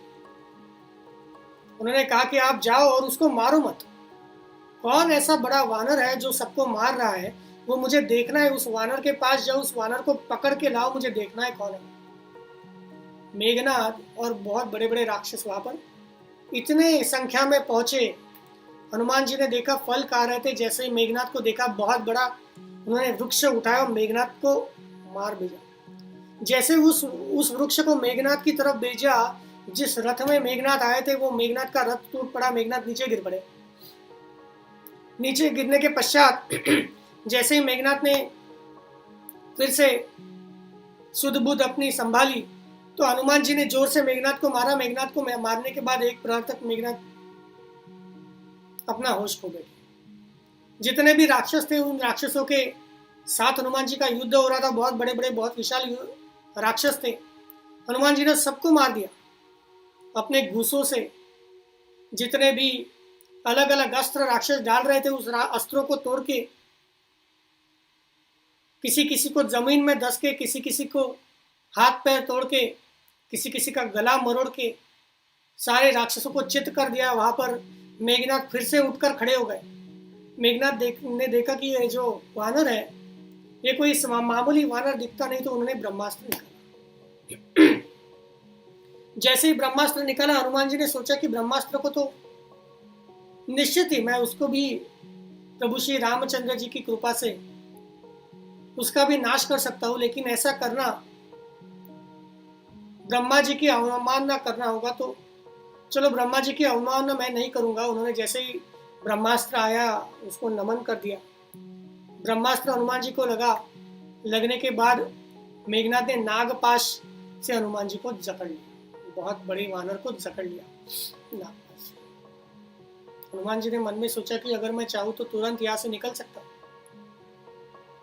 Speaker 1: उन्होंने कहा कि आप जाओ और उसको मारो मत। कौन ऐसा बड़ा वानर है जो सबको मार रहा है, वो मुझे देखना है। उस वानर के पास जाओ, उस वानर को पकड़ के लाओ, मुझे देखना है कौन है। मेघनाथ और बहुत बड़े बड़े राक्षस वहां पर इतने संख्या में पहुंचे। हनुमान जी ने देखा फल खा रहे थे। जैसे ही मेघनाथ को देखा बहुत बड़ा, उन्होंने वृक्ष उठाया और मेघनाथ को मार भेजा। जैसे उस वृक्ष को मेघनाथ की तरफ भेजा, जिस रथ में मेघनाथ आए थे वो मेघनाथ का रथ टूट पड़ा। मेघनाथ नीचे गिर पड़े। नीचे गिरने के पश्चात जैसे ही मेघनाथ ने फिर से सुध बुध अपनी संभाली तो हनुमान जी ने जोर से मेघनाथ को मारा। मेघनाथ को मारने के बाद एक प्रहर तक मेघनाथ अपना होश खो बैठे। जितने भी राक्षस थे उन राक्षसों के साथ हनुमान जी का युद्ध हो रहा था। बहुत बड़े बड़े बहुत विशाल राक्षस थे। हनुमान जी ने सबको मार दिया अपने घूसों से। जितने भी अलग अलग अस्त्र राक्षस डाल रहे थे उस अस्त्रों को तोड़ के, किसी किसी को जमीन में धस के, किसी किसी को हाथ पैर तोड़ के, किसी किसी का गला मरोड़ के सारे राक्षसों को चित कर दिया। वहां पर मेघनाथ फिर से उठकर खड़े हो गए। मेघनाथ ने देखा कि ये जो वानर है ये कोई मामूली वानर दिखता नहीं, तो उन्होंने ब्रह्मास्त्र निकाला। जैसे ही ब्रह्मास्त्र निकाला हनुमान जी ने सोचा कि ब्रह्मास्त्र को तो निश्चित ही मैं उसको भी प्रभु श्री रामचंद्र जी की कृपा से उसका भी नाश कर सकता हूं, लेकिन ऐसा करना ब्रह्मा जी की अवमानना करना होगा। तो चलो ब्रह्मा जी की अवमानना मैं नहीं करूंगा। उन्होंने जैसे ही ब्रह्मास्त्र आया उसको नमन कर दिया। ब्रह्मास्त्र हनुमान जी को लगा। लगने के बाद मेघनाथ ने नागपाश से हनुमान जी को जकड़ लिया। बहुत बड़े वानर को जकड़ लिया नागपाश। हनुमान जी ने मन में सोचा कि अगर मैं चाहूं तो तुरंत यहाँ से निकल सकता हूं,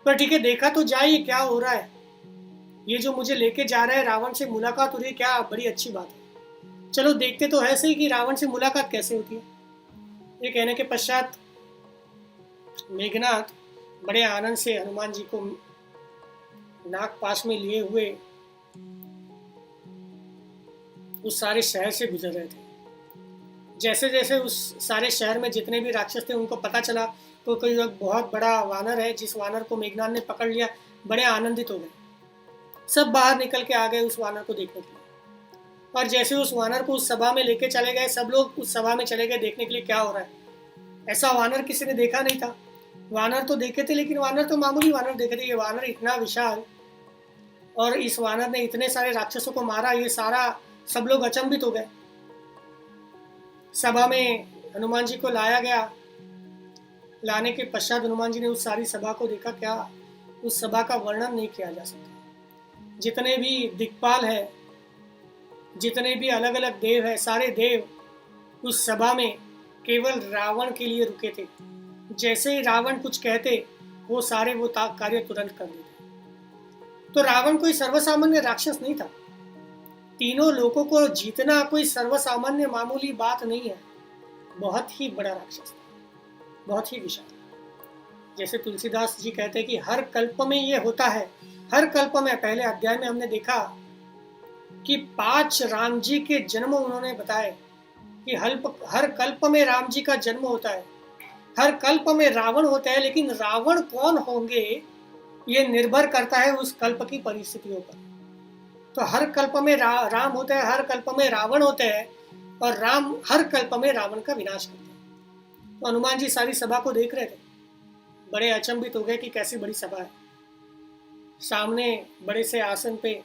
Speaker 1: पर ठीक है, देखा तो जाए ये क्या हो रहा है। ये जो मुझे लेके जा रहा है रावण से मुलाकात हो रही है, क्या बड़ी अच्छी बात है। चलो देखते तो है सही कि रावण से मुलाकात कैसे होती है। ये कहने के पश्चात मेघनाथ बड़े आनंद से हनुमान जी को नाक पास में लिए हुए उस सारे शहर से गुजर रहे थे। जैसे जैसे उस सारे शहर में जितने भी राक्षस थे उनको पता चला तो कोई एक बहुत बड़ा वानर है, जिस वानर को मेघनाथ ने पकड़ लिया, बड़े आनंदित हो गए। सब बाहर निकल के आ गए उस वानर को देखने के लिए। और जैसे उस वानर को उस सभा में लेके चले गए, सब लोग उस सभा में चले गए देखने के लिए क्या हो रहा है। ऐसा वानर किसी ने देखा नहीं था। वानर तो देखे थे, लेकिन वानर तो मामूली वानर देखे थे। ये वानर इतना विशाल, और इस वानर ने इतने सारे राक्षसों को मारा, ये सारा सब लोग अचंभित हो गए। सभा में हनुमान जी को लाया गया। लाने के पश्चात हनुमान जी ने उस सारी सभा को देखा। क्या उस सभा का वर्णन नहीं किया जा सकता। जितने भी दिक्पाल है, जितने भी अलग अलग देव है, सारे देव उस सभा में केवल रावण के लिए रुके थे। जैसे ही रावण कुछ कहते वो सारे वो कार्य तुरंत कर देते। तो रावण कोई सर्वसामान्य राक्षस नहीं था। तीनों लोगों को जीतना कोई सर्वसामान्य मामूली बात नहीं है। बहुत ही बड़ा राक्षस था, बहुत ही विशाल। जैसे तुलसीदास जी कहते हैं कि हर कल्प में ये होता है। हर कल्प में, पहले अध्याय में हमने देखा कि 5 राम जी के जन्म उन्होंने बताए कि हर कल्प में राम जी का जन्म होता है। हर कल्प में रावण होता है, लेकिन रावण कौन होंगे ये निर्भर करता है उस कल्प की परिस्थितियों पर। तो हर कल्प में राम होता है, हर कल्प में रावण होते हैं, और राम हर कल्प में रावण का विनाश करते हैं। तो हनुमान जी सारी सभा को देख रहे थे, बड़े अचंभित हो गए कि कैसी बड़ी सभा है। सामने बड़े से आसन पे,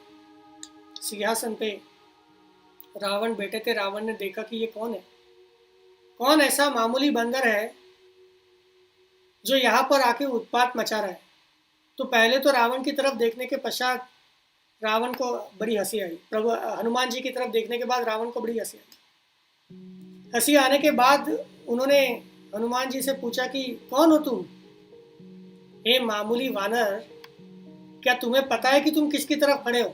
Speaker 1: सिंहासन पे रावण बैठे थे। रावण ने देखा कि ये कौन है, कौन ऐसा मामूली बंदर है जो यहाँ पर आके उत्पात मचा रहा है। तो पहले तो रावण की तरफ देखने के पश्चात रावण को बड़ी हंसी आई। प्रभु हनुमान जी की तरफ देखने के बाद रावण को बड़ी हंसी आई। हंसी आने के बाद उन्होंने हनुमान जी से पूछा कि कौन हो तुम? हे मामूली वानर, क्या तुम्हें पता है कि तुम किसकी तरफ खड़े हो?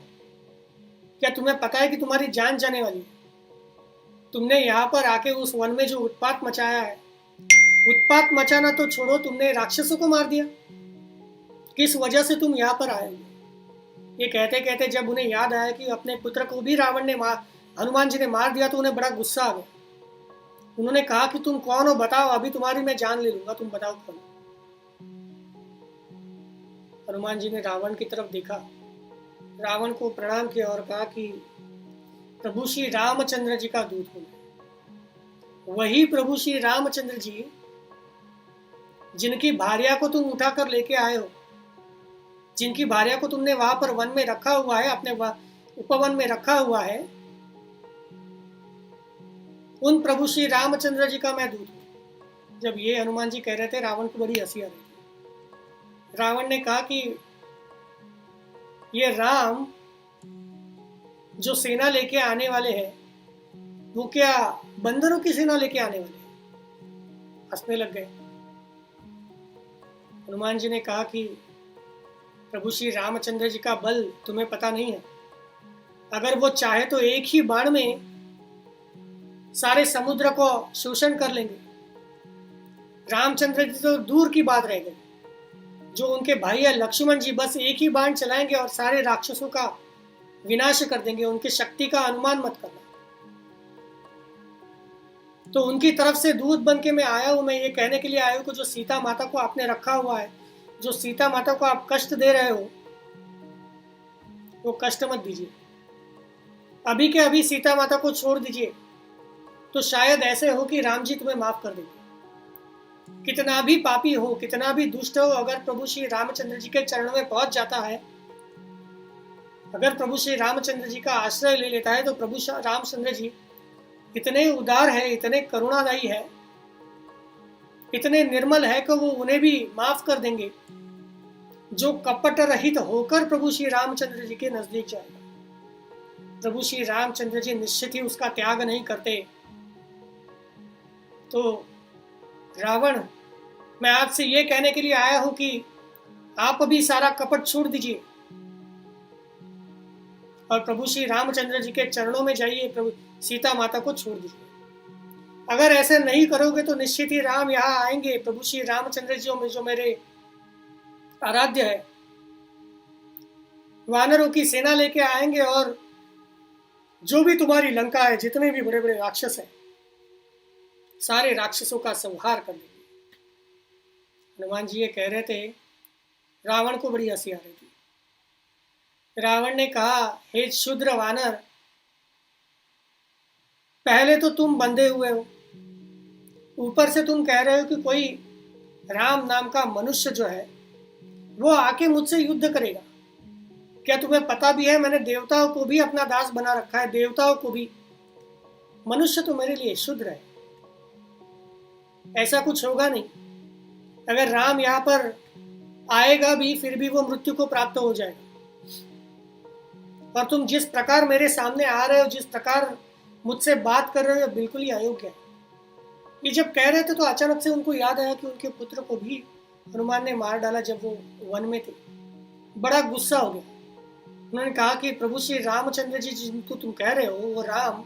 Speaker 1: क्या तुम्हें पता है कि तुम्हारी जान जाने वाली है? तुमने यहाँ पर आके उस वन में जो उत्पात मचाया है, उत्पात मचाना तो छोड़ो, तुमने राक्षसों को मार दिया। किस वजह से तुम यहाँ पर आए? ये कहते कहते जब उन्हें याद आया कि अपने पुत्र को भी रावण ने हनुमान जी ने मार दिया, तो उन्हें बड़ा गुस्सा आ गया। उन्होंने कहा कि तुम कौन हो, बताओ, अभी तुम्हारी मैं जान ले लूंगा, तुम बताओ कौन। हनुमान जी ने रावण की तरफ देखा, रावण को प्रणाम किया और कहा कि प्रभु श्री रामचंद्र जी का दूत हूं। वही प्रभु श्री रामचंद्र जी जिनकी भार्या को तुम उठाकर लेके आए हो, जिनकी भार्या को तुमने वहां पर वन में रखा हुआ है, अपने उपवन में रखा हुआ है, उन प्रभु श्री रामचंद्र जी का मैं दूत हूं। जब ये हनुमान जी कह रहे थे, रावण को बड़ी हंसी आ रही थी। रावण ने कहा कि ये राम जो सेना लेके आने वाले हैं, वो क्या बंदरों की सेना लेके आने वाले हैं? हंसने लग गए। हनुमान जी ने कहा कि प्रभु श्री रामचंद्र जी का बल तुम्हें पता नहीं है। अगर वो चाहे तो एक ही बाण में सारे समुद्र को शोषण कर लेंगे। रामचंद्र जी तो दूर की बात रह गई, जो उनके भाई है लक्ष्मण जी, बस एक ही बाण चलाएंगे और सारे राक्षसों का विनाश कर देंगे। उनकी शक्ति का अनुमान मत करना। तो उनकी तरफ से दूत बन के मैं आया हूं। मैं ये कहने के लिए आया हूं कि जो सीता माता को आपने रखा हुआ है, जो सीता माता को आप कष्ट दे रहे हो, वो कष्ट मत दीजिए। अभी के अभी सीता माता को छोड़ दीजिए, तो शायद ऐसे हो कि राम जी तुम्हें माफ कर देंगे। कितना भी पापी हो, कितना भी दुष्ट हो, अगर प्रभु श्री रामचंद्र जी के चरणों में पहुंच जाता है, अगर प्रभु श्री रामचंद्र जी का आश्रय ले लेता है, तो प्रभु रामचंद्र जी इतने उदार है, इतने करुणादायी है, इतने निर्मल है कि वो उन्हें भी माफ कर देंगे जो कपट रहित होकर प्रभु श्री रामचंद्र जी के नजदीक जाएगा। प्रभु श्री रामचंद्र जी निश्चित ही उसका त्याग नहीं करते। तो रावण, मैं आपसे ये कहने के लिए आया हूं कि आप अभी सारा कपट छोड़ दीजिए और प्रभु श्री रामचंद्र जी के चरणों में जाइए, प्रभु सीता माता को छोड़ दीजिए। अगर ऐसे नहीं करोगे तो निश्चित ही राम यहाँ आएंगे। प्रभु श्री रामचंद्र जी जो मेरे आराध्य है, वानरों की सेना लेके आएंगे और जो भी तुम्हारी लंका है, जितने भी बड़े बड़े राक्षस हैं, सारे राक्षसों का संहार कर देंगे। हनुमान जी ये कह रहे थे, रावण को बड़ी हंसी आ रही थी। रावण ने कहा, हे शूद्र वानर, पहले तो तुम बंधे हुए हो, ऊपर से तुम कह रहे हो कि कोई राम नाम का मनुष्य जो है वो आके मुझसे युद्ध करेगा। क्या तुम्हें पता भी है मैंने देवताओं को भी अपना दास बना रखा है, देवताओं को भी। मनुष्य तो मेरे लिए शूद्र है, ऐसा कुछ होगा नहीं। अगर राम यहाँ पर आएगा भी फिर भी वो मृत्यु को प्राप्त हो जाएगा। और तुम जिस प्रकार मेरे सामने आ रहे हो, जिस प्रकार मुझसे बात कर रहे हो, बिल्कुल ही अयोग्य है। ये जब कह रहे थे तो अचानक से उनको याद आया कि उनके पुत्र को भी हनुमान ने मार डाला जब वो वन में थे। बड़ा गुस्सा हो गया। उन्होंने कहा कि प्रभु श्री रामचंद्र जी जिनको तुम कह रहे हो वो राम,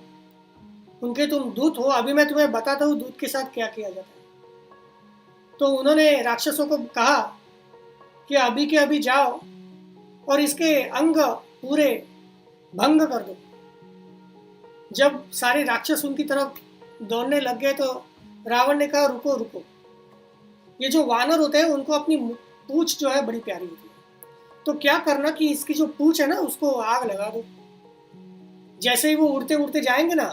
Speaker 1: उनके तुम दूत हो। अभी मैं तुम्हें बताता हूँ दूत के साथ क्या किया जाता है। तो उन्होंने राक्षसों को कहा कि अभी के अभी जाओ और इसके अंग पूरे भंग कर दो। जब सारे राक्षस उनकी तरफ दौड़ने लग गए तो रावण ने कहा, रुको रुको। ये जो वानर होते हैं उनको अपनी पूंछ जो है बड़ी प्यारी होती है, तो क्या करना कि इसकी जो पूंछ है ना उसको आग लगा दो। जैसे ही वो उड़ते उड़ते जाएंगे ना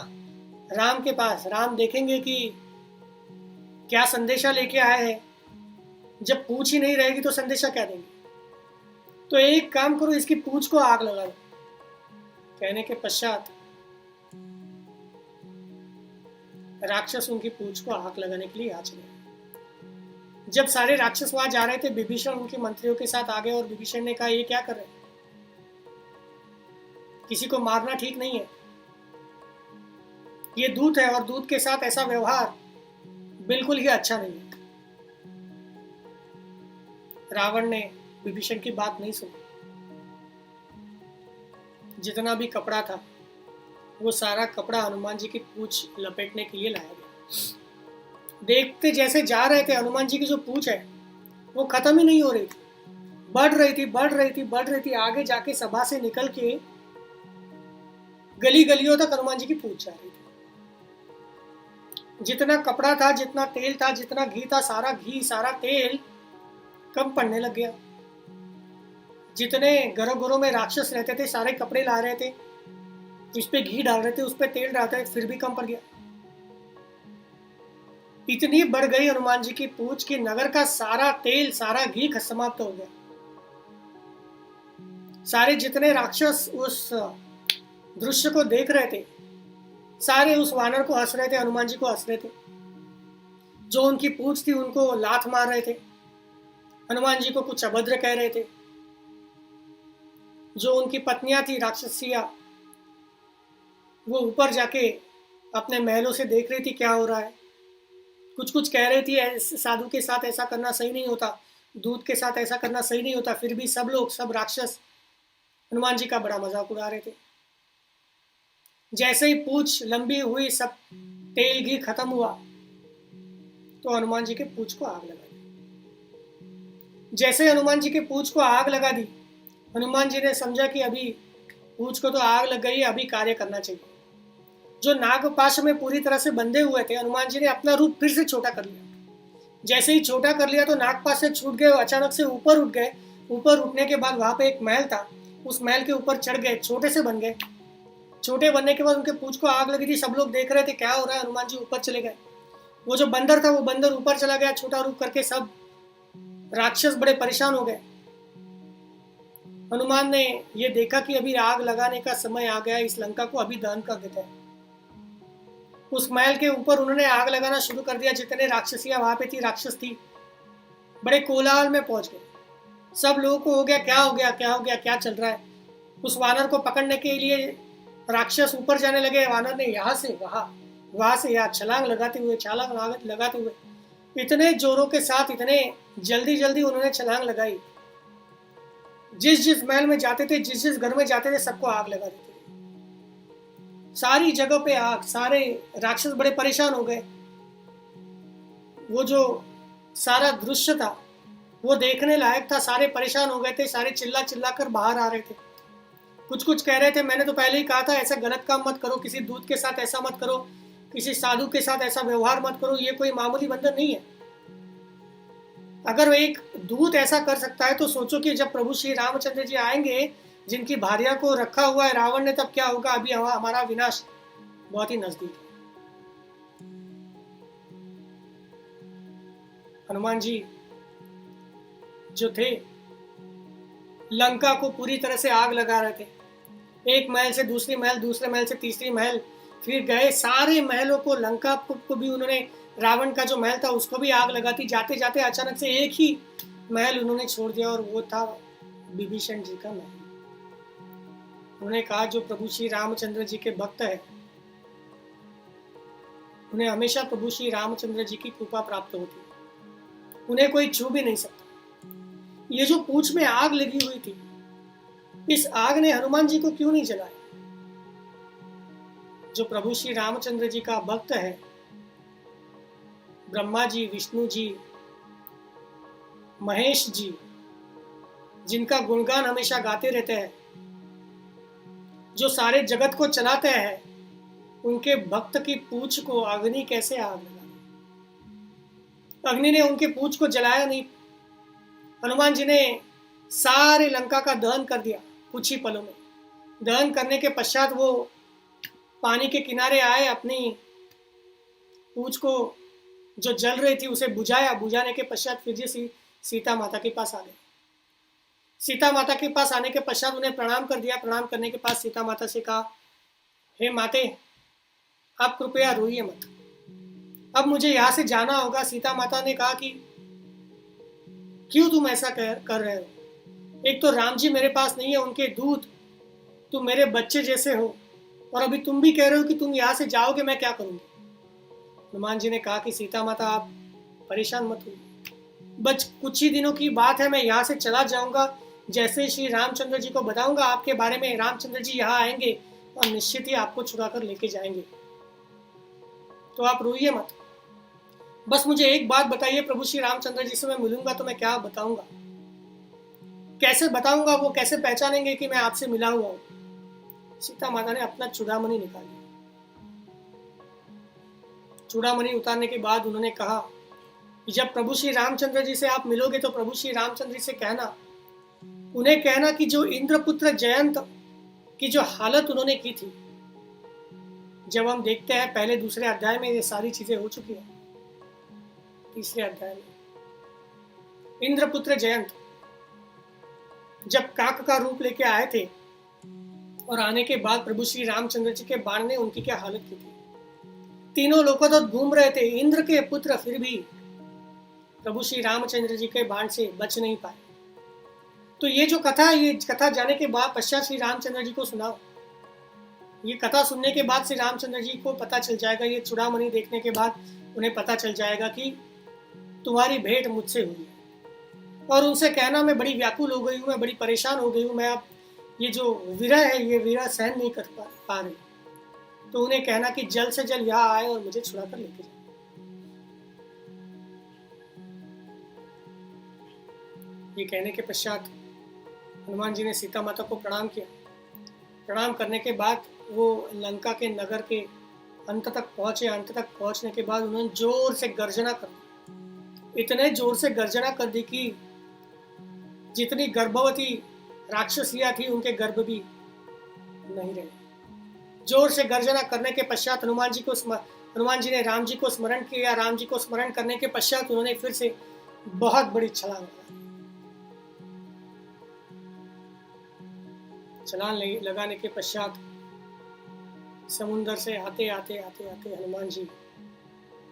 Speaker 1: राम के पास, राम देखेंगे कि क्या संदेशा लेके आए हैं। जब पूंछ ही नहीं रहेगी तो संदेशा क्या देंगे। तो एक काम करो, इसकी पूंछ को आग लगा दो। कहने के पश्चात राक्षस उनकी पूंछ को आग लगाने के लिए आ चले। जब सारे राक्षस वहां जा रहे थे, विभीषण उनके मंत्रियों के साथ आ गए और विभीषण ने कहा, ये क्या कर रहे हैं, किसी को मारना ठीक नहीं है। ये दूत है और दूत के साथ ऐसा व्यवहार बिल्कुल ही अच्छा नहीं है। रावण ने विभीषण की बात नहीं सुनी। जितना भी कपड़ा था वो सारा कपड़ा हनुमान जी की पूंछ लपेटने के लिए लाया गया। देखते जैसे जा रहे थे, हनुमान जी की जो पूंछ है वो खत्म ही नहीं हो रही थी, बढ़ रही थी, बढ़ रही थी, बढ़ रही थी। आगे जाके सभा से निकल के गली गलियों तक हनुमान जी की पूंछ जा रही थी। जितना कपड़ा था, जितना तेल था, जितना घी था, सारा घी सारा तेल कम पड़ने लग गया। जितने घरों घरों में राक्षस रहते थे सारे कपड़े ला रहे थे, उस पे घी डाल रहे थे, उस पे तेल डालते थे, फिर भी कम पड़ गया। इतनी बढ़ गई हनुमान जी की पूंछ कि नगर का सारा तेल सारा घी समाप्त हो गया। सारे जितने राक्षस उस दृश्य को देख रहे थे सारे उस वानर को हंस रहे थे, हनुमान जी को हंस रहे थे। जो उनकी पूंछ थी उनको लात मार रहे थे, हनुमान जी को कुछ अभद्र कह रहे थे। जो उनकी पत्नियां थी राक्षसिया, वो ऊपर जाके अपने महलों से देख रही थी क्या हो रहा है। कुछ कुछ कह रही थी, साधु के साथ ऐसा करना सही नहीं होता, दूत के साथ ऐसा करना सही नहीं होता। फिर भी सब लोग, सब राक्षस हनुमान जी का बड़ा मजाक उड़ा रहे थे। जैसे ही पूंछ लंबी हुई, सब तेल घी खत्म हुआ तो हनुमान जी के पूंछ को आग लगा दी। जैसे हनुमान जी के पूंछ को आग लगा दी, हनुमान जी ने समझा कि अभी पूंछ को तो आग लग गई है, अभी कार्य करना चाहिए। जो नागपाश में पूरी तरह से बंधे हुए थे, हनुमान जी ने अपना रूप फिर से छोटा कर लिया। जैसे ही छोटा कर लिया तो नागपाश से छूट गए, अचानक से ऊपर उठ गए। ऊपर उठने के बाद वहां पे एक महल था, उस महल के ऊपर चढ़ गए, छोटे से बन गए। छोटे बनने के बाद उनके पूंछ को आग लगी थी। सब लोग देख रहे थे क्या हो रहा है। हनुमान जी ऊपर चले गए। वो जो बंदर था वो बंदर ऊपर चला गया छोटा रूप करके। सब राक्षस बड़े परेशान हो गए। हनुमान ने ये देखा कि अभी आग लगाने का समय आ गया, इस लंका को अभी दहन कर देते हैं। उस महल के ऊपर उन्होंने आग लगाना शुरू कर दिया। जितने राक्षसियां वहां पे थी, राक्षस थी, बड़े कोलाहल में पहुंच गए। सब लोगों को हो गया क्या हो गया, क्या हो गया, क्या चल रहा है। उस वानर को पकड़ने के लिए राक्षस ऊपर जाने लगे। वानर ने यहाँ से वहां से यहाँ छलांग लगाते हुए इतने जोरों के साथ, इतने जल्दी जल्दी उन्होंने छलांग लगाई जिस जिस महल में जाते थे, जिस जिस घर में जाते थे, सबको आग लगा देते थे। सारी जगह पे आग। सारे राक्षस बड़े परेशान हो गए। वो जो सारा दृश्य था वो देखने लायक था। सारे परेशान हो गए थे। सारे चिल्ला चिल्ला कर बाहर आ रहे थे। कुछ कुछ कह रहे थे, मैंने तो पहले ही कहा था ऐसा गलत काम मत करो, किसी दूत के साथ ऐसा मत करो, किसी साधु के साथ ऐसा व्यवहार मत करो, ये कोई मामूली बंधन नहीं है। अगर एक दूत ऐसा कर सकता है तो सोचो कि जब प्रभु श्री रामचंद्र जी आएंगे, जिनकी भार्या को रखा हुआ है रावण ने, तब क्या होगा। अभी हमारा विनाश बहुत ही नजदीक है। हनुमान जी जो थे, लंका को पूरी तरह से आग लगा रहे थे। एक महल से दूसरी महल, दूसरे महल से तीसरी महल, फिर गए सारे महलों को, लंका को भी उन्होंने, रावण का जो महल था उसको भी आग लगाती। जाते जाते अचानक से एक ही महल उन्होंने छोड़ दिया और वो था विभीषण जी का महल। उन्होंने कहा जो प्रभु श्री रामचंद्र जी के भक्त है, उन्हें हमेशा प्रभु श्री रामचंद्र जी की कृपा प्राप्त होती है, उन्हें कोई छू भी नहीं सकता। ये जो पूंछ में आग लगी हुई थी, इस आग ने हनुमान जी को क्यों नहीं जलाया। जो प्रभु श्री रामचंद्र जी का भक्त है, ब्रह्मा जी, विष्णु जी, महेश जी, जिनका गुणगान हमेशा गाते रहते हैं, जो सारे जगत को चलाते हैं, उनके भक्त की पूंछ को अग्नि कैसे आग लगा। अग्नि ने उनके पूंछ को जलाया नहीं। हनुमान जी ने सारे लंका का दहन कर दिया कुछ ही पलों में। दहन करने के पश्चात वो पानी के किनारे आए, अपनी पूंछ को जो जल रही थी उसे बुझाया। बुझाने के पश्चात फिर जी सीता माता के पास आ गए। सीता माता के पास आने के पश्चात उन्हें प्रणाम कर दिया। प्रणाम करने के बाद सीता माता से कहा, हे माते, आप कृपया रोइए मत, अब मुझे यहाँ से जाना होगा। सीता माता ने कहा कि क्यों तुम ऐसा कर रहे हो। एक तो राम जी मेरे पास नहीं है, उनके दूत, तुम मेरे बच्चे जैसे हो, और अभी तुम भी कह रहे हो कि तुम यहाँ से जाओगे, मैं क्या करूँगी। हनुमान जी ने कहा कि सीता माता आप परेशान मत हो, बस कुछ ही दिनों की बात है, मैं यहाँ से चला जाऊंगा। जैसे श्री रामचंद्र जी को बताऊंगा आपके बारे में, रामचंद्र जी यहाँ आएंगे और निश्चित ही आपको छुड़ा कर लेके जाएंगे, तो आप रोइए मत। बस मुझे एक बात बताइए, प्रभु श्री रामचंद्र जी से मैं मिलूंगा तो मैं क्या बताऊंगा, कैसे बताऊंगा, वो कैसे पहचानेंगे कि मैं आपसे मिला हुआ हूं। सीता माता ने अपना चूड़ामणि निकाल लिया। चूड़ामणि उतारने के बाद उन्होंने कहा कि जब प्रभु श्री रामचंद्र जी से आप मिलोगे तो प्रभु श्री रामचंद्र जी से कहना, उन्हें कहना कि जो इंद्रपुत्र जयंत की जो हालत उन्होंने की थी, जब हम देखते हैं पहले दूसरे अध्याय में ये सारी चीजें हो चुकी है। तीसरे अध्याय में इंद्रपुत्र जयंत जब काक का रूप लेके आए थे और आने के बाद प्रभु श्री रामचंद्र जी के बाण ने उनकी क्या हालत की थी। तीनों लोग तो घूम रहे थे, इंद्र के पुत्र, फिर भी प्रभु श्री रामचंद्र जी के बाण से बच नहीं पाए। तो ये जो कथा, ये कथा जाने के बाद पश्चात श्री रामचंद्र जी को सुनाओ। ये कथा सुनने के बाद श्री रामचंद्र जी को पता चल जाएगा, ये चूड़ामणि देखने के बाद उन्हें पता चल जाएगा कि तुम्हारी भेंट मुझसे हुई है। और उनसे कहना, मैं बड़ी व्याकुल हो गई हूँ, मैं बड़ी परेशान हो गई हूँ, मैं अब ये जो विरह है, ये विरह सहन नहीं कर पा रही। तो उन्हें कहना कि जल्द से जल्द यहाँ आए और मुझे छुड़ा कर लेके जाए। ये कहने के पश्चात हनुमान जी ने सीता माता को प्रणाम किया। प्रणाम करने के बाद वो लंका के नगर के अंत तक पहुंचे। अंत तक पहुंचने के बाद उन्होंने जोर से गर्जना कर दी। इतने जोर से गर्जना कर दी कि जितनी गर्भवती राक्षसियां थी उनके गर्भ भी नहीं रहे। जोर से गर्जना करने के पश्चात हनुमान जी ने राम जी को स्मरण किया। राम जी को स्मरण करने के पश्चात उन्होंने फिर से बहुत बड़ी छलांग लगाने के पश्चात समुंदर से आते आते हनुमान जी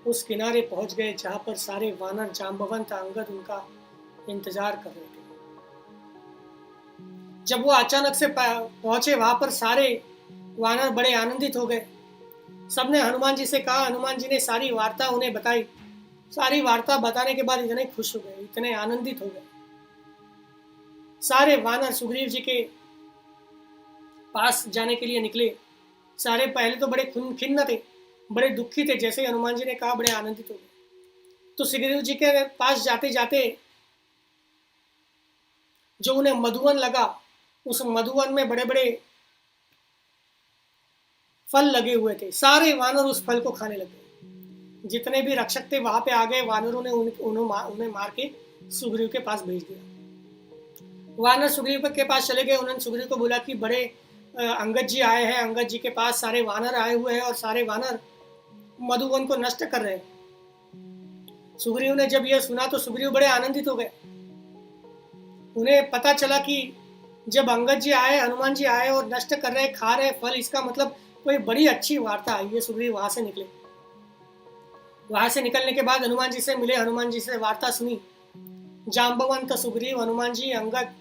Speaker 1: उस किनारे पहुंच गए जहां पर सारे वानर, जांबवंत, अंगद उनका इंतजार कर रहे थे। जब वो अचानक से पहुंचे वहां पर सारे वानर बड़े आनंदित हो गए। सबने हनुमान जी से कहा। हनुमान जी ने सारी वार्ता उन्हें बताई। सारी वार्ता बताने के बाद इतने खुश हो गए, इतने आनंदित हो गए सारे वानर सुग्रीव जी के पास जाने के लिए निकले। सारे पहले तो बड़े खिन्न थे, बड़े दुखी थे। जैसे ही हनुमान जी ने कहा बड़े आनंदित हो गए। तो सुग्रीव जी के पास जाते जाते जो उन्हें मधुवन लगा, उस मधुवन में बड़े बड़े फल लगे हुए थे। सारे वानर उस फल को खाने लगे। जितने भी रक्षक थे वहां पे आ गए। वानरों ने उन्हें मार के सुग्रीव के पास भेज दिया। वानर सुग्रीव के पास चले गए। उन्होंने सुग्रीव को बोला कि बड़े अंगद जी आए हैं, अंगद जी के पास सारे वानर आए हुए हैं और सारे वानर मधुवन को नष्ट कर रहे हैं। सुग्रीव ने जब यह सुना तो सुग्रीव बड़े आनंदित हो गए। उन्हें पता चला कि जब अंगद जी आए, हनुमान जी आए और नष्ट कर रहे, खा रहे फल, इसका मतलब कोई बड़ी अच्छी वार्ता आई है। सुग्रीव वहां से निकले। वहां से निकलने के बाद हनुमान जी से मिले, हनुमान जी से वार्ता सुनी। जाम्बवंत, सुग्रीव, हनुमान जी, अंगद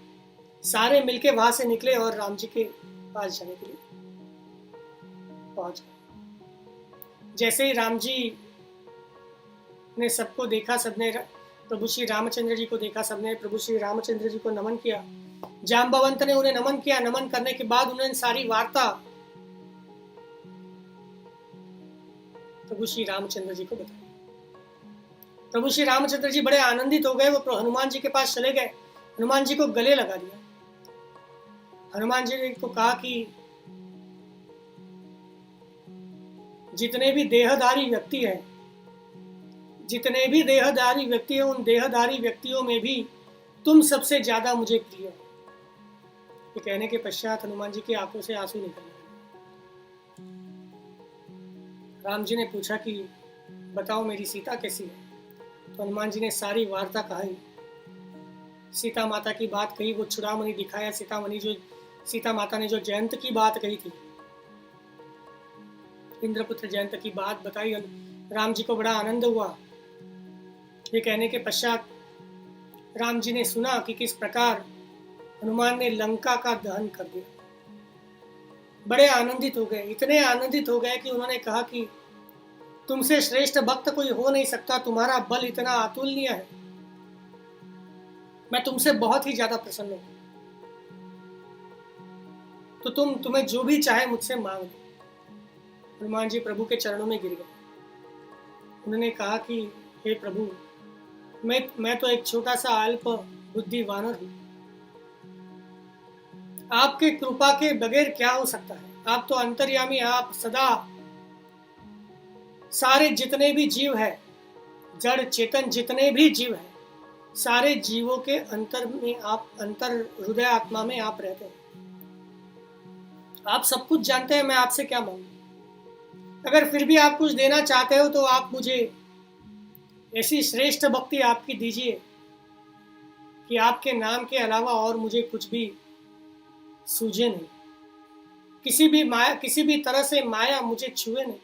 Speaker 1: सारे मिलके वहां से निकले और राम जी के पास जाने के लिए पहुंच गए। जैसे ही राम जी ने सबको देखा, सबने प्रभु श्री रामचंद्र जी को देखा, सबने प्रभु श्री रामचंद्र जी को नमन किया। जाम्बवंत ने उन्हें नमन किया। नमन करने के बाद उन्होंने सारी वार्ता प्रभु श्री रामचंद्र जी को बताई। प्रभु श्री रामचंद्र जी बड़े आनंदित हो गए। वो हनुमान जी के पास चले गए, हनुमान जी को गले लगा दिया। हनुमान जी को कहा कि जितने भी देहधारी व्यक्ति हैं, जितने भी देहधारी व्यक्ति हैं, उन देहधारी व्यक्तियों में भी तुम सबसे ज्यादा मुझे प्रिय हो। ये कहने के पश्चात हनुमान जी की आंखों से आंसू निकल गए। राम जी ने पूछा कि बताओ मेरी सीता कैसी है। तो हनुमान जी ने सारी वार्ता कही। सीता माता की बात कही, वो चूड़ामणि दिखाया। सीता माता ने जो जयंत की बात कही थी, इंद्रपुत्र जयंत की बात बताई। राम जी को बड़ा आनंद हुआ। ये कहने के पश्चात राम जी ने सुना कि किस प्रकार हनुमान ने लंका का दहन कर दिया। बड़े आनंदित हो गए। इतने आनंदित हो गए कि उन्होंने कहा कि तुमसे श्रेष्ठ भक्त कोई हो नहीं सकता, तुम्हारा बल इतना अतुलनीय है, मैं तुमसे बहुत ही ज्यादा प्रसन्न हूं। तो तुम्हें जो भी चाहे मुझसे मांग लो। हनुमान जी प्रभु के चरणों में गिर गए। उन्होंने कहा कि हे प्रभु, मैं तो एक छोटा सा अल्प बुद्धि वानर हूं। आपके कृपा के बगैर क्या हो सकता है। आप तो अंतर्यामी, आप सदा सारे जितने भी जीव है, जड़ चेतन जितने भी जीव है, सारे जीवों के अंतर में आप, अंतर हृदय आत्मा में आप रहते हैं। आप सब कुछ जानते हैं, मैं आपसे क्या मांगू। अगर फिर भी आप कुछ देना चाहते हो तो आप मुझे ऐसी श्रेष्ठ भक्ति आपकी दीजिए कि आपके नाम के अलावा और मुझे कुछ भी सूझे नहीं। किसी भी तरह से माया मुझे छुए नहीं।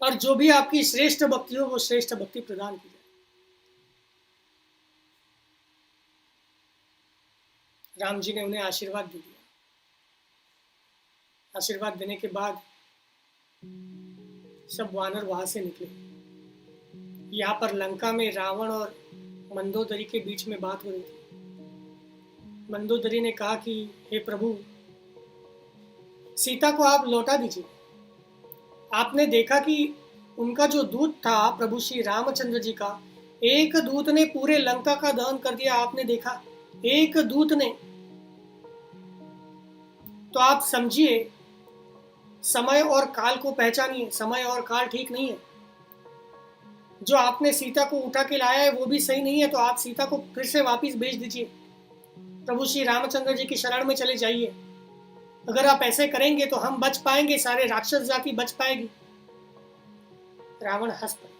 Speaker 1: और जो भी आपकी श्रेष्ठ भक्ति हो, वो श्रेष्ठ भक्ति प्रदान की जाए। राम जी ने उन्हें आशीर्वाद दे दिया। आशीर्वाद देने के बाद सब वानर वहां से निकले। यहाँ पर लंका में रावण और मंदोदरी के बीच में बात हो रही थी। मंदोदरी ने कहा कि हे प्रभु, सीता को आप लौटा दीजिए। आपने देखा कि उनका जो दूत था प्रभु श्री रामचंद्र जी का, एक दूत ने पूरे लंका का दहन कर दिया। आपने देखा, एक दूत ने। तो आप समझिए, समय और काल को पहचानिए। समय और काल ठीक नहीं है। जो आपने सीता को उठा के लाया है वो भी सही नहीं है। तो आप सीता को फिर से वापस भेज दीजिए। प्रभु श्री रामचंद्र जी की शरण में चले जाइए। अगर आप ऐसे करेंगे तो हम बच पाएंगे, सारे राक्षस जाति बच पाएगी। रावण हंस पड़ा।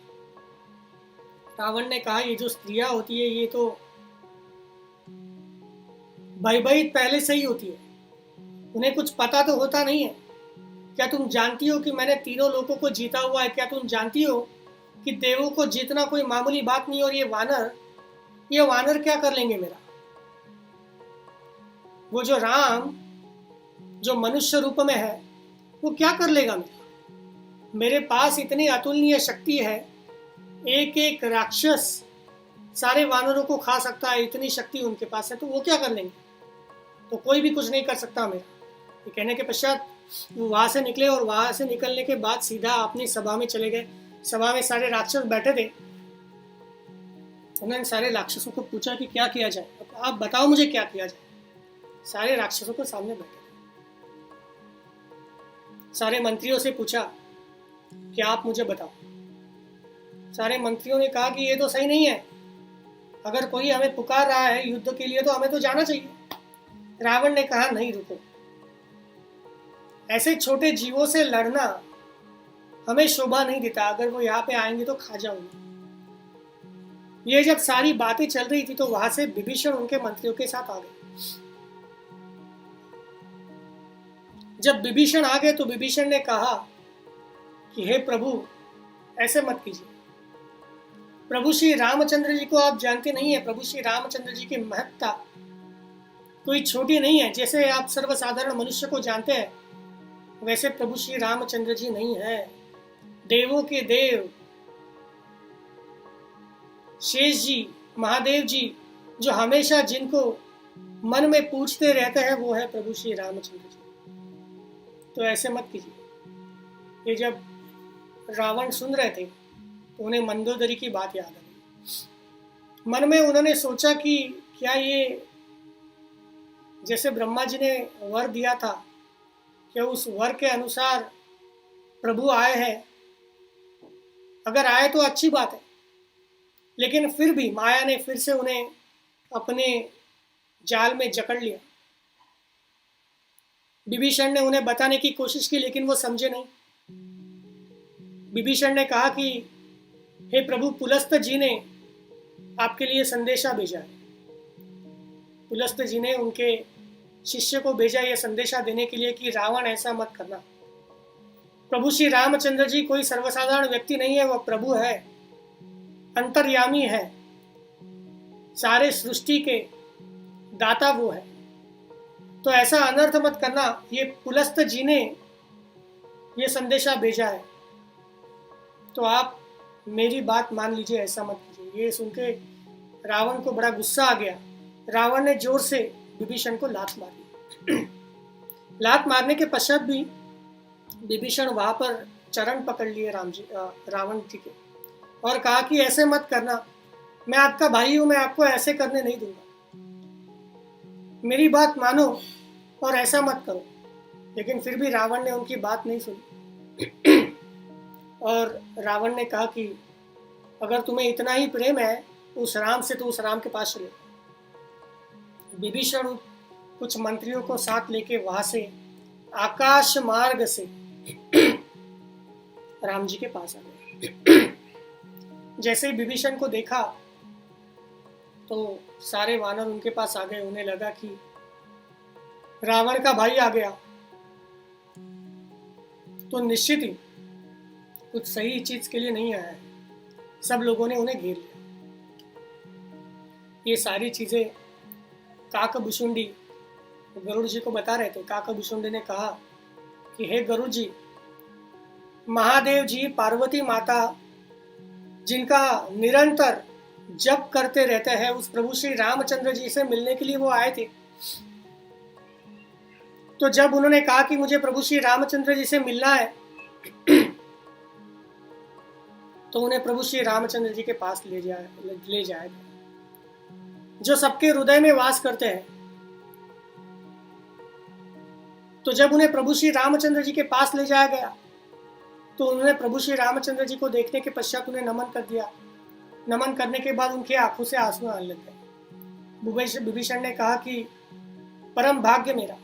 Speaker 1: रावण ने कहा, ये जो स्त्रियां होती है ये तो भयभीत पहले से ही होती है, उन्हें कुछ पता तो होता नहीं है। क्या तुम जानती हो कि मैंने तीनों लोगों को जीता हुआ है। क्या तुम जानती हो कि देवों को जीतना कोई मामूली बात नहीं। और ये वानर क्या कर लेंगे मेरा। वो जो राम जो मनुष्य रूप में है वो क्या कर लेगा मेरे पास इतनी अतुलनीय शक्ति है। एक एक राक्षस सारे वानरों को खा सकता है, इतनी शक्ति उनके पास है, तो वो क्या कर लेंगे? तो कोई भी कुछ नहीं कर सकता मेरा। ये कहने के पश्चात वो वहाँ से निकले और वहाँ से निकलने के बाद सीधा अपनी सभा में चले गए। सभा में सारे राक्षस बैठे थे। उन्होंने सारे राक्षसों को पूछा कि क्या किया जाए, आप बताओ मुझे क्या किया जाए। सारे राक्षसों के सामने बैठे थे। सारे मंत्रियों से पूछा कि आप मुझे बताओ। सारे मंत्रियों ने कहा कि ये तो सही नहीं है, अगर कोई हमें पुकार रहा है युद्ध के लिए तो हमें तो जाना चाहिए। रावण ने कहा नहीं, रुको, ऐसे छोटे जीवों से लड़ना हमें शोभा नहीं देता, अगर वो यहाँ पे आएंगे तो खा जाओगे। ये जब सारी बातें चल रही थी तो वहां से विभीषण उनके मंत्रियों के साथ आ गए। जब विभीषण आ गए तो विभीषण ने कहा कि हे प्रभु, ऐसे मत कीजिए। प्रभु श्री रामचंद्र जी को आप जानते नहीं है। प्रभु श्री रामचंद्र जी की महत्ता कोई छोटी नहीं है। जैसे आप सर्वसाधारण मनुष्य को जानते हैं वैसे प्रभु श्री रामचंद्र जी नहीं है। देवों के देव शेष जी, महादेव जी, जो हमेशा जिनको मन में पूछते रहते हैं वो है प्रभु श्री रामचंद्र जी। तो ऐसे मत कीजिए। ये जब रावण सुन रहे थे तो उन्हें मंदोदरी की बात याद आ गई। मन में उन्होंने सोचा कि क्या ये जैसे ब्रह्मा जी ने वर दिया था, क्या उस वर के अनुसार प्रभु आए हैं? अगर आए तो अच्छी बात है, लेकिन फिर भी माया ने फिर से उन्हें अपने जाल में जकड़ लिया। विभीषण ने उन्हें बताने की कोशिश की लेकिन वो समझे नहीं। विभीषण ने कहा कि हे प्रभु, पुलस्त जी ने आपके लिए संदेशा भेजा है। पुलस्त जी ने उनके शिष्य को भेजा यह संदेशा देने के लिए कि रावण ऐसा मत करना। प्रभु श्री रामचंद्र जी कोई सर्वसाधारण व्यक्ति नहीं है, वह प्रभु है, अंतर्यामी है, सारे सृष्टि के दाता वो है। तो ऐसा अनर्थ मत करना, ये पुलस्त जी ने ये संदेशा भेजा है, तो आप मेरी बात मान लीजिए, ऐसा मत कीजिए। ये सुन के रावण को बड़ा गुस्सा आ गया। रावण ने जोर से विभीषण को लात मार दी। लात मारने के पश्चात भी विभीषण वहां पर चरण पकड़ लिए रावण जी के और कहा कि ऐसे मत करना, मैं आपका भाई हूं, मैं आपको ऐसे करने नहीं दूंगा, मेरी बात मानो और ऐसा मत करो। लेकिन फिर भी रावण ने उनकी बात नहीं सुनी और रावण ने कहा कि अगर तुम्हें इतना ही प्रेम है उस राम से तो उस राम के पास चलो। विभीषण कुछ मंत्रियों को साथ लेके वहां से आकाश मार्ग से राम जी के पास आ गए। जैसे ही विभीषण को देखा तो सारे वानर उनके पास आ गए। उन्हें लगा कि रावण का भाई आ गया तो निश्चित ही कुछ सही चीज के लिए नहीं आया है। सब लोगों ने उन्हें घेर लिया। ये सारी चीजें काकभुशुंडी गरुड़ जी को बता रहे थे। काकभुशुंडी ने कहा कि हे गरुड़ जी, महादेव जी, पार्वती माता जिनका निरंतर जप करते रहते हैं, उस प्रभु श्री रामचंद्र जी से मिलने के लिए वो आए थे। तो जब उन्होंने कहा कि मुझे प्रभु श्री रामचंद्र जी से मिलना है तो उन्हें प्रभु श्री रामचंद्र जी के पास ले जाएगा, जो सबके हृदय में वास करते हैं। तो जब उन्हें प्रभु श्री रामचंद्र जी के पास ले जाया गया तो उन्होंने प्रभु श्री रामचंद्र जी को देखने के पश्चात उन्हें नमन कर दिया। नमन करने के बाद उनकी आंखों से आंसू आने लग गए। विभीषण ने कहा कि परम भाग्य मेरा,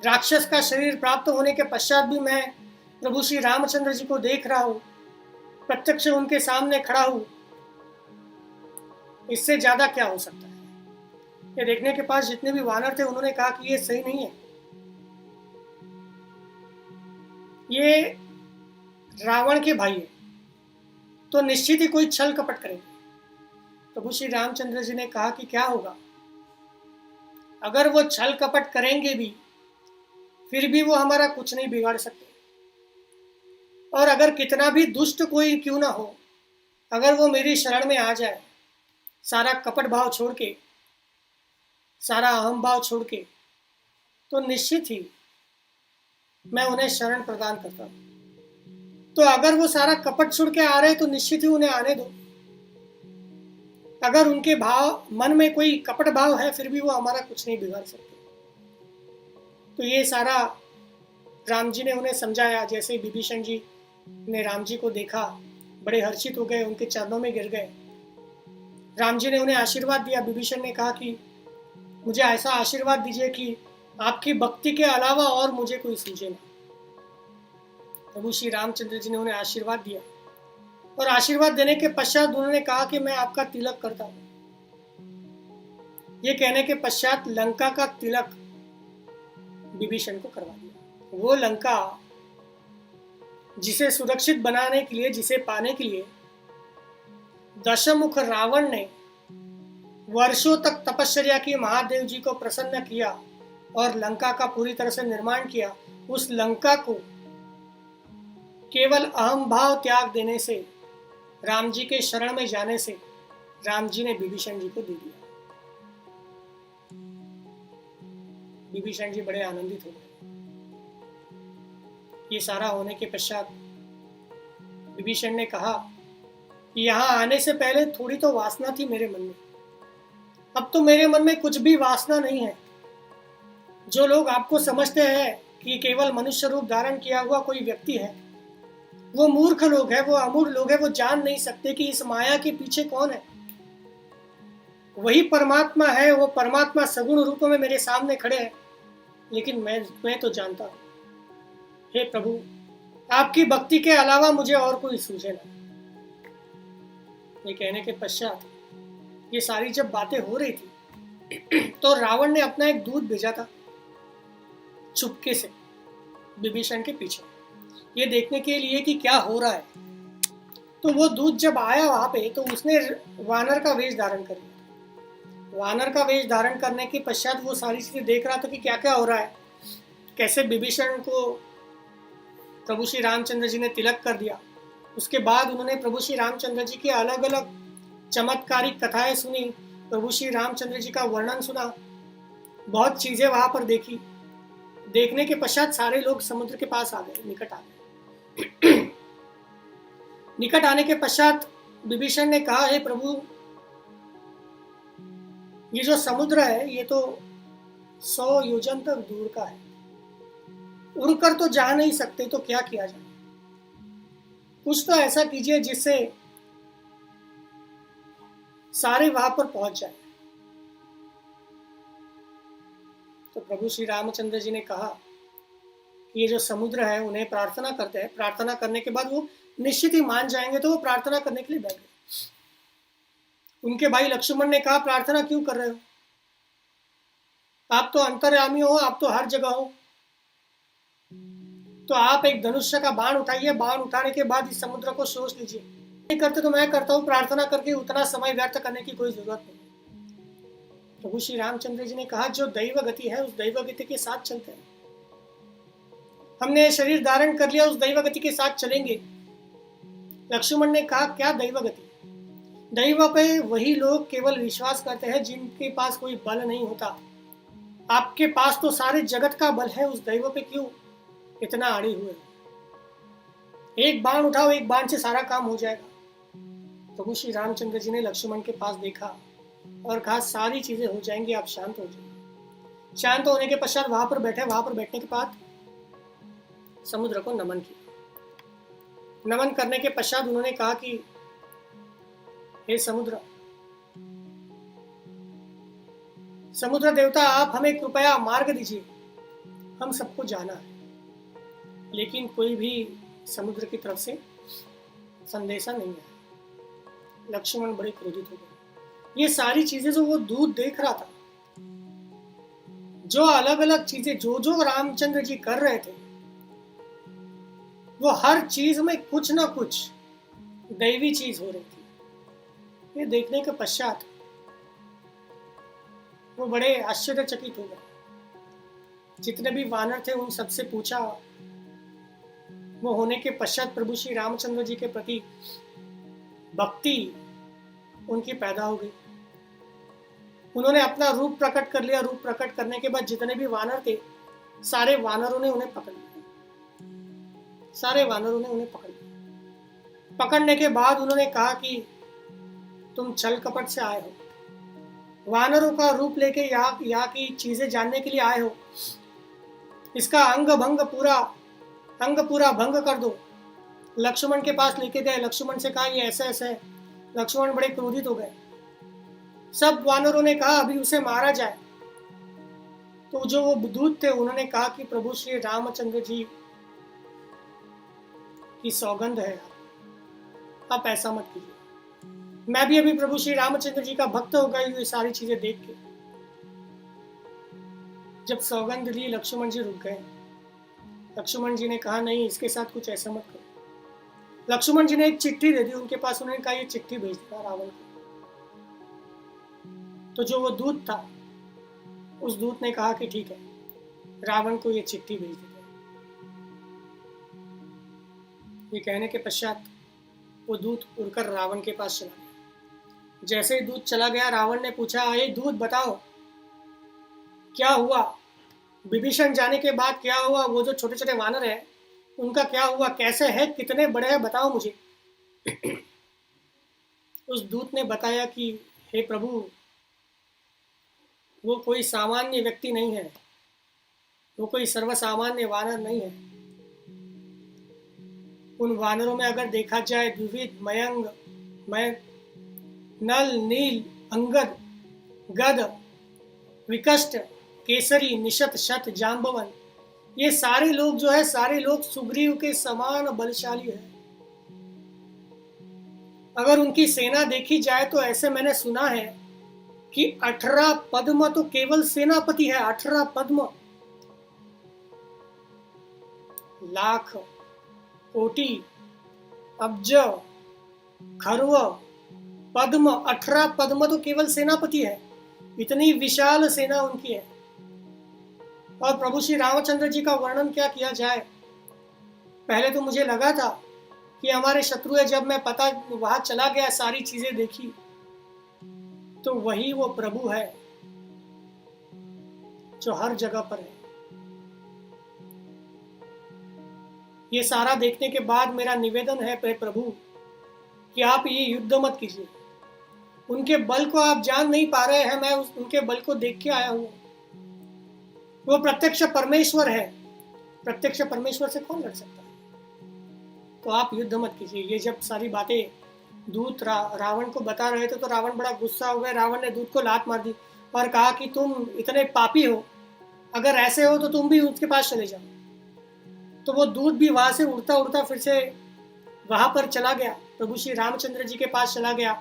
Speaker 1: राक्षस का शरीर प्राप्त होने के पश्चात भी मैं प्रभु श्री रामचंद्र जी को देख रहा हूं, प्रत्यक्ष उनके सामने खड़ा हूं। इससे ज्यादा क्या हो सकता है? ये देखने के पास जितने भी वानर थे उन्होंने कहा कि ये सही नहीं है, ये रावण के भाई है, तो निश्चित ही कोई छल कपट करेंगे। प्रभु श्री रामचंद्र जी ने कहा कि क्या होगा, अगर वो छल कपट करेंगे भी फिर भी वो हमारा कुछ नहीं बिगाड़ सकते। और अगर कितना भी दुष्ट कोई क्यों ना हो, अगर वो मेरी शरण में आ जाए, सारा कपट भाव छोड़ के, सारा अहम भाव छोड़ के, तो निश्चित ही मैं उन्हें शरण प्रदान करता हूँ। तो अगर वो सारा कपट छोड़ के आ रहे तो निश्चित ही उन्हें आने दो। अगर उनके भाव मन में कोई कपट भाव है फिर भी वो हमारा कुछ नहीं बिगाड़ सकते। तो ये सारा राम जी ने उन्हें समझाया। जैसे विभीषण जी ने राम जी को देखा, बड़े हर्षित हो गए, उनके चरणों में गिर गए। राम जी ने उन्हें आशीर्वाद दिया। विभीषण ने कहा कि मुझे ऐसा आशीर्वाद दीजिए कि आपकी भक्ति के अलावा और मुझे कोई सूझे ना। प्रभु श्री रामचंद्र जी ने उन्हें आशीर्वाद दिया और आशीर्वाद देने के पश्चात उन्होंने कहा कि मैं आपका तिलक करता हूं। ये कहने के पश्चात लंका का तिलक विभीषण को करवा दिया। वो लंका जिसे सुरक्षित बनाने के लिए, जिसे पाने के लिए दशमुख रावण ने वर्षों तक तपश्चर्या की, महादेव जी को प्रसन्न किया और लंका का पूरी तरह से निर्माण किया, उस लंका को केवल अहम भाव त्याग देने से, राम जी के शरण में जाने से राम जी ने विभीषण जी को दे दिया। विभीषण जी बड़े आनंदित हो गए। ये सारा होने के पश्चात विभीषण ने कहा कि यहाँ आने से पहले थोड़ी तो वासना थी मेरे मन में, अब तो मेरे मन में कुछ भी वासना नहीं है। जो लोग आपको समझते हैं कि केवल मनुष्य रूप धारण किया हुआ कोई व्यक्ति है, वो मूर्ख लोग हैं, वो अमूढ़ लोग हैं, वो जान नहीं सकते कि इस माया के पीछे कौन है। वही परमात्मा है, वो परमात्मा सगुण रूप में मेरे सामने खड़े हैं, लेकिन मैं तो जानता हूं। हे प्रभु, आपकी भक्ति के अलावा मुझे और कोई सूझे ना। ये कहने के पश्चात ये सारी जब बातें हो रही थी तो रावण ने अपना एक दूत भेजा था चुपके से विभीषण के पीछे, ये देखने के लिए कि क्या हो रहा है। तो वो दूत जब आया वहां पे तो उसने वानर का वेश धारण कर लिया। वानर का वेश धारण करने के पश्चात वो सारी चीजें देख रहा था कि क्या क्या हो रहा है, कैसे विभीषण को प्रभु श्री रामचंद्र जी ने तिलक कर दिया। उसके बाद उन्होंने प्रभु श्री रामचंद्र जी की अलग अलग चमत्कारिक कथाएं सुनी, प्रभु श्री रामचंद्र जी का वर्णन सुना, बहुत चीजें वहां पर देखी। देखने के पश्चात सारे लोग समुद्र के पास आ गए, निकट आ गए। निकट आने के पश्चात विभीषण ने कहा, हे प्रभु, ये जो समुद्र है ये तो 100 योजन तक दूर का है, उड़कर तो जा नहीं सकते, तो क्या किया जाए? कुछ तो ऐसा कीजिए जिससे सारे वहां पर पहुंच जाए। तो प्रभु श्री रामचंद्र जी ने कहा कि ये जो समुद्र है उन्हें प्रार्थना करते हैं, प्रार्थना करने के बाद वो निश्चित ही मान जाएंगे। तो वो प्रार्थना करने के लिए बैठ गए। उनके भाई लक्ष्मण ने कहा, प्रार्थना क्यों कर रहे हो? आप तो अंतर्यामी हो, आप तो हर जगह हो, तो आप एक धनुष्य का बाण उठाइए, बाण उठाने के बाद इस समुद्र को सोच लीजिए। नहीं करते तो मैं करता हूं, प्रार्थना करके उतना समय व्यर्थ करने की कोई जरूरत नहीं। प्रभु श्री रामचंद्र जी ने कहा, जो दैव गति है उस दैव गति के साथ चलते हैं। हमने शरीर धारण कर लिया, उस दैव गति के साथ चलेंगे। लक्ष्मण ने कहा, क्या दैव गति? दैव पे वही लोग केवल विश्वास करते हैं जिनके पास कोई बल नहीं होता। आपके पास तो सारे जगत का बल है, उस दैव पे क्यों इतना अड़े हुए? एक बाण उठाओ, एक बाण से सारा काम हो जाएगा। प्रभु श्री रामचंद्र जी ने लक्ष्मण के पास देखा और कहा, सारी चीजें हो जाएंगी, आप शांत हो जाइए। शांत होने के पश्चात वहां पर बैठे। वहां पर बैठने के बाद समुद्र को नमन किया। नमन करने के पश्चात उन्होंने कहा कि हे समुद्र, समुद्र देवता, आप हमें कृपया मार्ग दीजिए, हम सबको जाना है। लेकिन कोई भी समुद्र की तरफ से संदेशा नहीं आया। लक्ष्मण बड़े क्रोधित हो गए। ये सारी चीजें जो वो दूत देख रहा था, जो अलग अलग चीजें जो जो रामचंद्र जी कर रहे थे, वो हर चीज में कुछ ना कुछ दैवी चीज हो रही थी। ये देखने के पश्चात वो बड़े आश्चर्यचकित हो गए। जितने भी वानर थे उन सबसे पूछा। वो होने के पश्चात प्रभु श्री रामचंद्र जी के प्रति भक्ति उनकी पैदा हो गई। उन्होंने अपना रूप प्रकट कर लिया। रूप प्रकट करने के बाद जितने भी वानर थे, सारे वानरों ने उन्हें पकड़ लिया। सारे वानरों ने उन्हें पकड़ लिया। पकड़ने के बाद उन्होंने कहा कि तुम छल कपट से आए हो, वानरों का रूप लेके यहाँ की चीजें जानने के लिए आए हो, इसका अंग पूरा भंग कर दो। लक्ष्मण के पास लेके गए। लक्ष्मण से कहा ये ऐसा ऐसा है। लक्ष्मण बड़े क्रोधित हो गए। सब वानरों ने कहा अभी उसे मारा जाए। तो जो वो दूत थे उन्होंने कहा कि प्रभु श्री रामचंद्र जी की सौगंध है, आप ऐसा मत कीजिए। मैं भी अभी प्रभु श्री रामचंद्र जी का भक्त हो गई ये सारी चीजें देख के। जब सौगंध ली, लक्ष्मण जी रुक गए। लक्ष्मण जी ने कहा नहीं, इसके साथ कुछ ऐसा मत करो। लक्ष्मण जी ने एक चिट्ठी दे दी उनके पास। उन्होंने कहा ये चिट्ठी भेज देना रावण को। तो जो वो दूत था, उस दूत ने कहा कि ठीक है, रावण को ये चिट्ठी भेज देते। ये कहने के पश्चात वो दूत उड़कर रावण के पास चला गया। जैसे ही दूत चला गया, रावण ने पूछा ये दूत बताओ क्या हुआ, विभीषण जाने के बाद क्या हुआ, वो जो छोटे छोटे वानर है उनका क्या हुआ, कैसे है, कितने बड़े हैं, बताओ मुझे। उस दूत ने बताया कि हे प्रभु, वो कोई सामान्य व्यक्ति नहीं है, वो कोई सर्वसामान्य वानर नहीं है। उन वानरों में अगर देखा जाए द्विविध, मयंग, नल, नील, अंगद, गद, विकष्ट, केसरी, निशत, शत, जाम्बवन, ये सारे लोग जो है, सारे लोग सुग्रीव के समान बलशाली है। अगर उनकी सेना देखी जाए तो ऐसे मैंने सुना है कि 18 पद्म तो केवल सेनापति है। 18 पद्म, लाख, कोटि, अब्ज, खर्व, पद्म, 18 पद्म तो केवल सेनापति है। इतनी विशाल सेना उनकी है। और प्रभु श्री रामचंद्र जी का वर्णन क्या किया जाए। पहले तो मुझे लगा था कि हमारे शत्रु है। जब मैं पता वहां चला गया, सारी चीजें देखी, तो वही वो प्रभु है जो हर जगह पर है। ये सारा देखने के बाद मेरा निवेदन है प्रभु कि आप ये युद्ध मत कीजिए। उनके बल को आप जान नहीं पा रहे हैं, मैं उनके बल को देख के आया हूं। वो प्रत्यक्ष परमेश्वर है। प्रत्यक्ष परमेश्वर से कौन लड़ सकता है? तो आप युद्ध मत कीजिए। ये जब सारी बातें दूत रावण को बता रहे थे तो रावण बड़ा गुस्सा हुआ। रावण ने दूत को लात मार दी और कहा कि तुम इतने पापी हो, अगर ऐसे हो तो तुम भी उसके पास चले जाओ। तो वो दूत भी वहां से उड़ता उड़ता फिर से वहां पर चला गया, प्रभु श्री रामचंद्र जी के पास चला गया।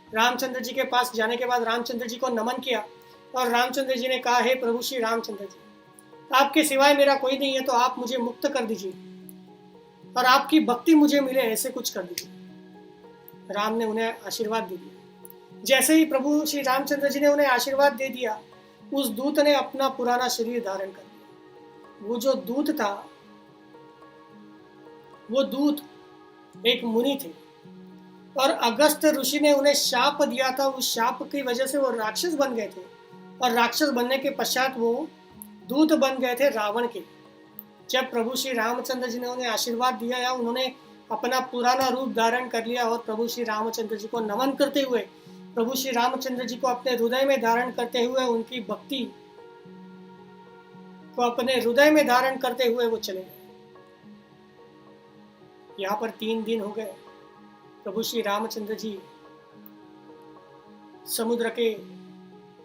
Speaker 1: रामचंद्र जी के पास जाने के बाद रामचंद्र जी को नमन किया और रामचंद्र जी ने कहा हे प्रभु श्री रामचंद्र जी, आपके सिवाय मेरा कोई नहीं है, तो आप मुझे मुक्त कर दीजिए और आपकी भक्ति मुझे मिले, ऐसे कुछ कर दीजिए। राम ने उन्हें आशीर्वाद दे दिया। जैसे ही प्रभु श्री रामचंद्र जी ने उन्हें आशीर्वाद दे दिया, उस दूत ने अपना पुराना शरीर धारण कर लिया। वो जो दूत था, वो दूत एक मुनि थे और अगस्त ऋषि ने उन्हें शाप दिया था। उस शाप की वजह से वो राक्षस बन गए थे और राक्षस बनने के पश्चात वो दूत बन गए थे रावण के। जब प्रभु श्री रामचंद्र जी ने उन्हें आशीर्वाद दिया या उन्होंने अपना पुराना रूप धारण कर लिया और प्रभु श्री रामचंद्र जी को नमन करते हुए, प्रभु श्री रामचंद्र जी को अपने हृदय में धारण करते हुए, उनकी भक्ति को अपने हृदय में धारण करते हुए वो चले गए। यहाँ पर 3 दिन हो गए। प्रभु श्री रामचंद्र जी समुद्र के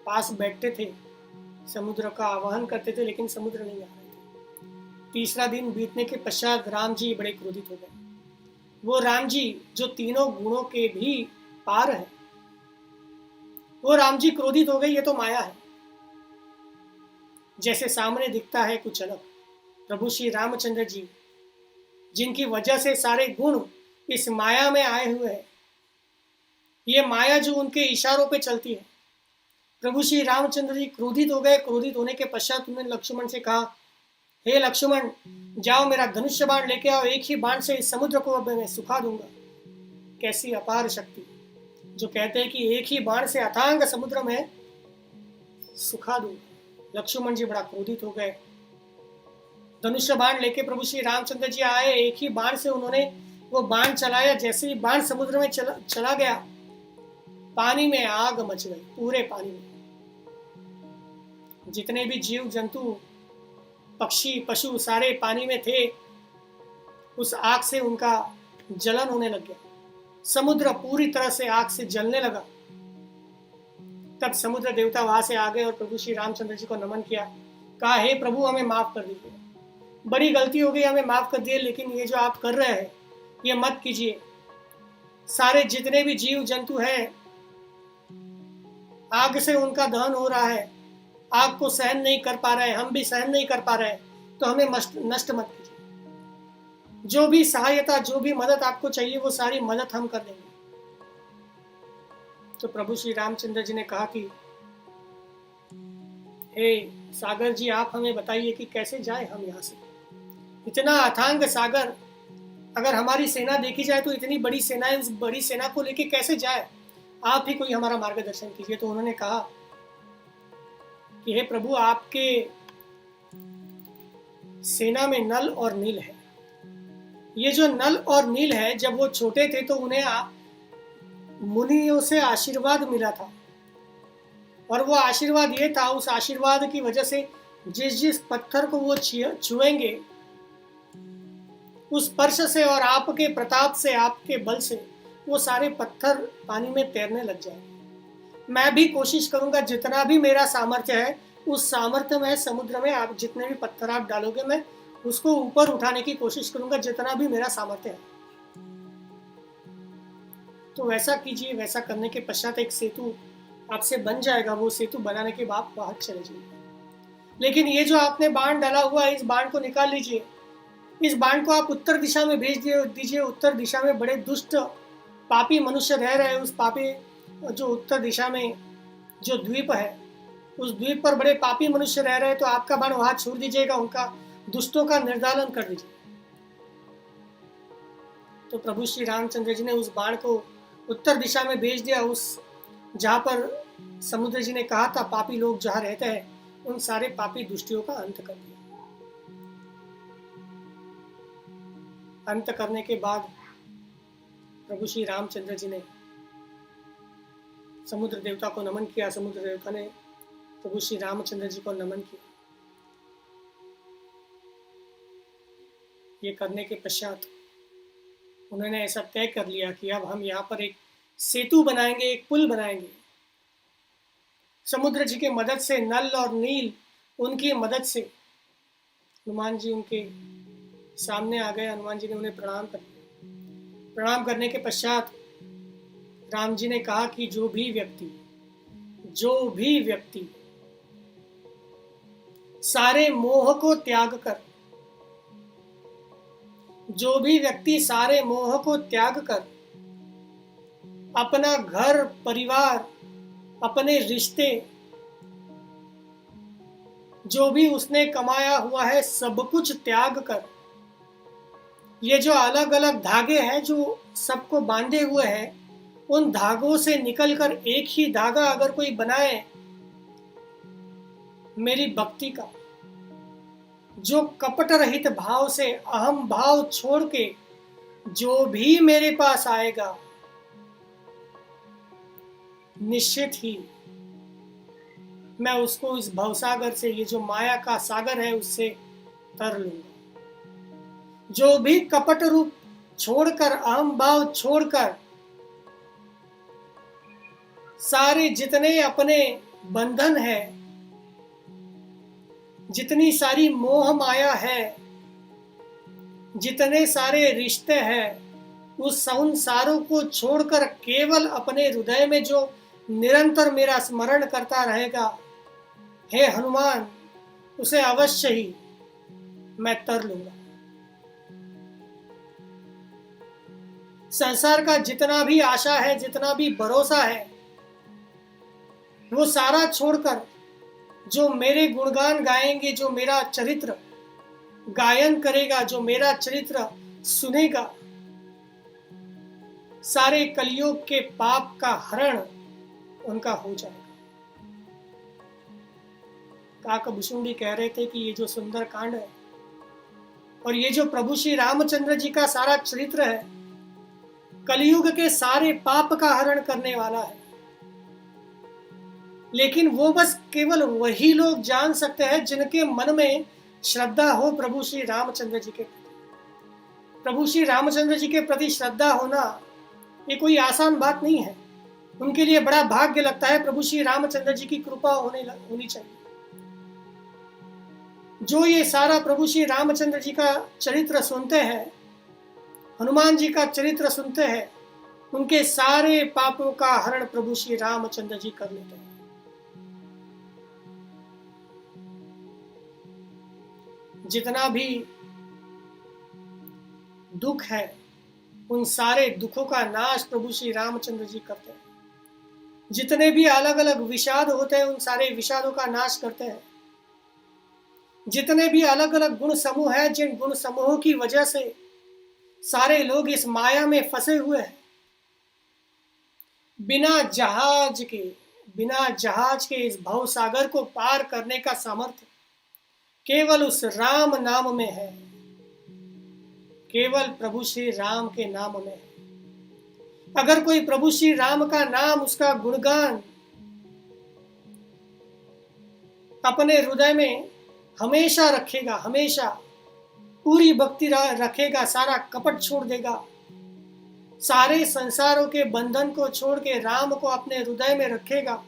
Speaker 1: पास बैठते थे, समुद्र का आवाहन करते थे, लेकिन समुद्र नहीं आ रहे थे। 3रा दिन बीतने के पश्चात राम जी बड़े क्रोधित हो गए। वो राम जी जो तीनों गुणों के भी पार है, वो राम जी क्रोधित हो गए। ये तो माया है, जैसे सामने दिखता है कुछ अलग। प्रभु श्री रामचंद्र जी जिनकी वजह से सारे गुण इस माया में आए हुए हैं, ये माया जो उनके इशारों पे चलती है। प्रभु श्री रामचंद्र जी क्रोधित हो गए। क्रोधित होने के पश्चात उन्होंने लक्ष्मण से कहा हे लक्ष्मण, जाओ मेरा धनुष्य बाण लेके आओ, एक ही बाण से इस समुद्र को अब मैं सुखा दूंगा। कैसी अपार शक्ति, जो कहते हैं कि एक ही बाण से अथांग समुद्र में सुखा दूं। लक्ष्मण जी बड़ा क्रोधित हो गए। धनुष्य बाण लेके प्रभु श्री रामचंद्र जी आए, एक ही बाण से उन्होंने वो बाण चलाया। जैसे ही बाण समुद्र में चला गया, पानी में आग मच गई। पूरे पानी में जितने भी जीव जंतु, पक्षी, पशु सारे पानी में थे। उस आग से उनका जलन होने लग गया। समुद्र पूरी तरह से आग से जलने लगा। तब समुद्र देवता वहां से आ गए और प्रभु श्री रामचंद्र जी को नमन किया। कहा, हे प्रभु, हमें माफ कर दीजिए, बड़ी गलती हो गई, हमें माफ कर दिए, लेकिन ये जो आप कर रहे हैं ये मत कीजिए। सारे जितने भी जीव जंतु हैं, आग से उनका दहन हो रहा है, आग को सहन नहीं कर पा रहे, हम भी सहन नहीं कर पा रहे, तो हमें नष्ट मत कीजिए। जो भी सहायता, जो भी मदद आपको चाहिए, वो सारी मदद हम कर देंगे। तो प्रभु श्री रामचंद्र जी ने कहा कि हे सागर जी, आप हमें बताइए कि कैसे जाए हम यहाँ से। इतना अथांग सागर, अगर हमारी सेना देखी जाए तो इतनी बड़ी सेना है, उस बड़ी सेना को लेके कैसे जाए, आप ही कोई हमारा मार्गदर्शन कीजिए। तो उन्होंने कहा कि हे प्रभु, आपके सेना में नल और नील है। ये जो नल और नील है, जब वो छोटे थे तो उन्हें मुनियों से आशीर्वाद मिला था, और वो आशीर्वाद ये था, उस आशीर्वाद की वजह से जिस जिस पत्थर को वो छुएंगे, उस स्पर्श से और आपके प्रताप से, आपके बल से वो सारे पत्थर पानी में तैरने लग जाएंगे। मैं भी कोशिश करूंगा, जितना भी मेरा सामर्थ्य है, उस सामर्थ्य में समुद्र में आप जितने भी पत्थर आप डालोगे, मैं उसको ऊपर उठाने की कोशिश करूंगा, जितना भी मेरा सामर्थ्य है। तो वैसा कीजिए। वैसा करने के पश्चात एक सेतु आपसे बन जाएगा। वो सेतु बनाने के बाद बाहर चले जाइए। लेकिन ये जो आपने बाण डाला हुआ है, इस बाण को निकाल लीजिए। इस बाण को आप उत्तर दिशा में भेज दीजिए। उत्तर दिशा में बड़े दुष्ट पापी मनुष्य रह रहे हैं। उस पापी जो उत्तर दिशा में जो द्वीप है, उस द्वीप पर बड़े पापी मनुष्य रह रहे हैं, तो आपका बाण वहां छोड़ दीजिएगा, उनका दुष्टों का निर्दालन कर दीजिए। तो प्रभु श्री रामचंद्र जी ने उस बाण को उत्तर दिशा में भेज दिया। उस जहाँ पर समुद्र जी ने कहा था पापी लोग जहाँ रहते हैं, उन सारे पापी दुष्टियों का अंत कर दिया। अंत करने के बाद प्रभु श्री रामचंद्र जी ने समुद्र देवता को नमन किया। समुद्र देवता ने प्रभु श्री रामचंद्र जी को नमन किया। ये करने के पश्चात उन्होंने ऐसा तय कर लिया कि अब हम यहाँ पर एक सेतु बनाएंगे, एक पुल बनाएंगे। समुद्र जी की मदद से, नल और नील उनकी मदद से हनुमान जी उनके सामने आ गए। हनुमान जी ने उन्हें प्रणाम कर दिया। प्रणाम करने के पश्चात राम जी ने कहा कि जो भी व्यक्ति सारे मोह को त्याग कर, जो भी व्यक्ति सारे मोह को त्याग कर अपना घर परिवार, अपने रिश्ते, जो भी उसने कमाया हुआ है, सब कुछ त्याग कर, ये जो अलग अलग धागे हैं जो सबको बांधे हुए हैं, उन धागों से निकलकर एक ही धागा अगर कोई बनाए मेरी भक्ति का, जो कपट रहित भाव से, अहम भाव छोड़ के जो भी मेरे पास आएगा, निश्चित ही मैं उसको इस भवसागर से, ये जो माया का सागर है, उससे तर लूंगा। जो भी कपट रूप छोड़कर, अहम भाव छोड़कर, सारे जितने अपने बंधन है, जितनी सारी मोह माया है, जितने सारे रिश्ते हैं, उस उन सारों को छोड़कर केवल अपने हृदय में जो निरंतर मेरा स्मरण करता रहेगा, हे हनुमान, उसे अवश्य ही मैं तर लूंगा। संसार का जितना भी आशा है, जितना भी भरोसा है, वो सारा छोड़कर जो मेरे गुणगान गाएंगे, जो मेरा चरित्र गायन करेगा, जो मेरा चरित्र सुनेगा, सारे कलयुग के पाप का हरण उनका हो जाएगा। काकभुशुंडी कह रहे थे कि ये जो सुंदर कांड है और ये जो प्रभु श्री रामचंद्र जी का सारा चरित्र है, कलयुग के सारे पाप का हरण करने वाला है। लेकिन वो बस केवल वही लोग जान सकते हैं जिनके मन में श्रद्धा हो प्रभु श्री रामचंद्र जी के प्रति। प्रभु श्री रामचंद्र जी के प्रति श्रद्धा होना ये कोई आसान बात नहीं है। उनके लिए बड़ा भाग्य लगता है। प्रभु श्री रामचंद्र जी की कृपा होनी चाहिए। जो ये सारा प्रभु श्री रामचंद्र जी का चरित्र सुनते हैं, हनुमान जी का चरित्र सुनते हैं, उनके सारे पापों का हरण प्रभु श्री रामचंद्र जी कर लेते हैं। जितना भी दुख है, उन सारे दुखों का नाश प्रभु श्री रामचंद्र जी करते हैं। जितने भी अलग अलग विषाद होते हैं, उन सारे विषादों का नाश करते हैं। जितने भी अलग अलग गुण समूह है, जिन गुण समूहों की वजह से सारे लोग इस माया में फंसे हुए हैं, बिना जहाज के इस भव सागर को पार करने का सामर्थ्य केवल उस राम नाम में है, केवल प्रभु श्री राम के नाम में है। अगर कोई प्रभु श्री राम का नाम, उसका गुणगान अपने हृदय में हमेशा रखेगा, हमेशा पूरी भक्ति रखेगा, सारा कपट छोड़ देगा, सारे संसारों के बंधन को छोड़ के राम को अपने हृदय में रखेगा,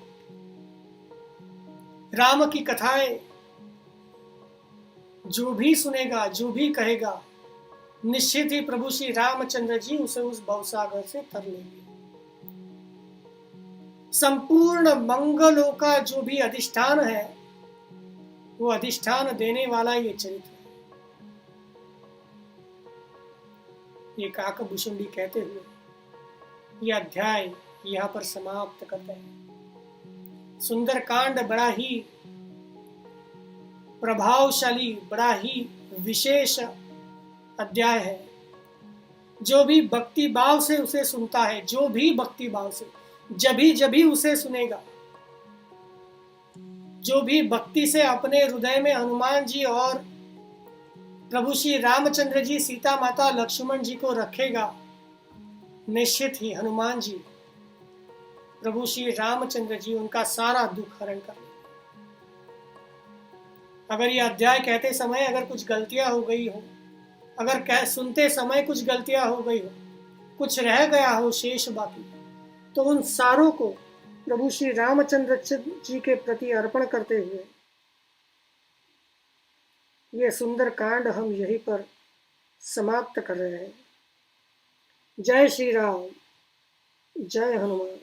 Speaker 1: राम की कथाएं जो भी सुनेगा, जो भी कहेगा, निश्चित ही प्रभु श्री रामचंद्र जी उसे उस भवसागर से तर लेंगे। संपूर्ण मंगलों का जो भी अधिष्ठान है, वो अधिष्ठान देने वाला ये चरित्र है। ये काकभुशुंडी कहते हुए ये अध्याय यहाँ पर समाप्त करते हैं। सुंदरकांड बड़ा ही प्रभावशाली, बड़ा ही विशेष अध्याय है। जो भी भक्ति भाव से उसे सुनता है, जो भी भक्ति भाव से जभी उसे सुनेगा, जो भी भक्ति से अपने हृदय में हनुमान जी और प्रभु श्री रामचंद्र जी, सीता माता, लक्ष्मण जी को रखेगा, निश्चित ही हनुमान जी, प्रभु श्री रामचंद्र जी उनका सारा दुख हरण कर लेंगे। अगर ये अध्याय कहते समय अगर कुछ गलतियां हो गई हो, अगर सुनते समय कुछ गलतियां हो गई हो, कुछ रह गया हो शेष बाकी, तो उन सारों को प्रभु श्री रामचंद्र जी के प्रति अर्पण करते हुए ये सुंदर कांड हम यहीं पर समाप्त कर रहे हैं। जय श्री राम, जय हनुमान।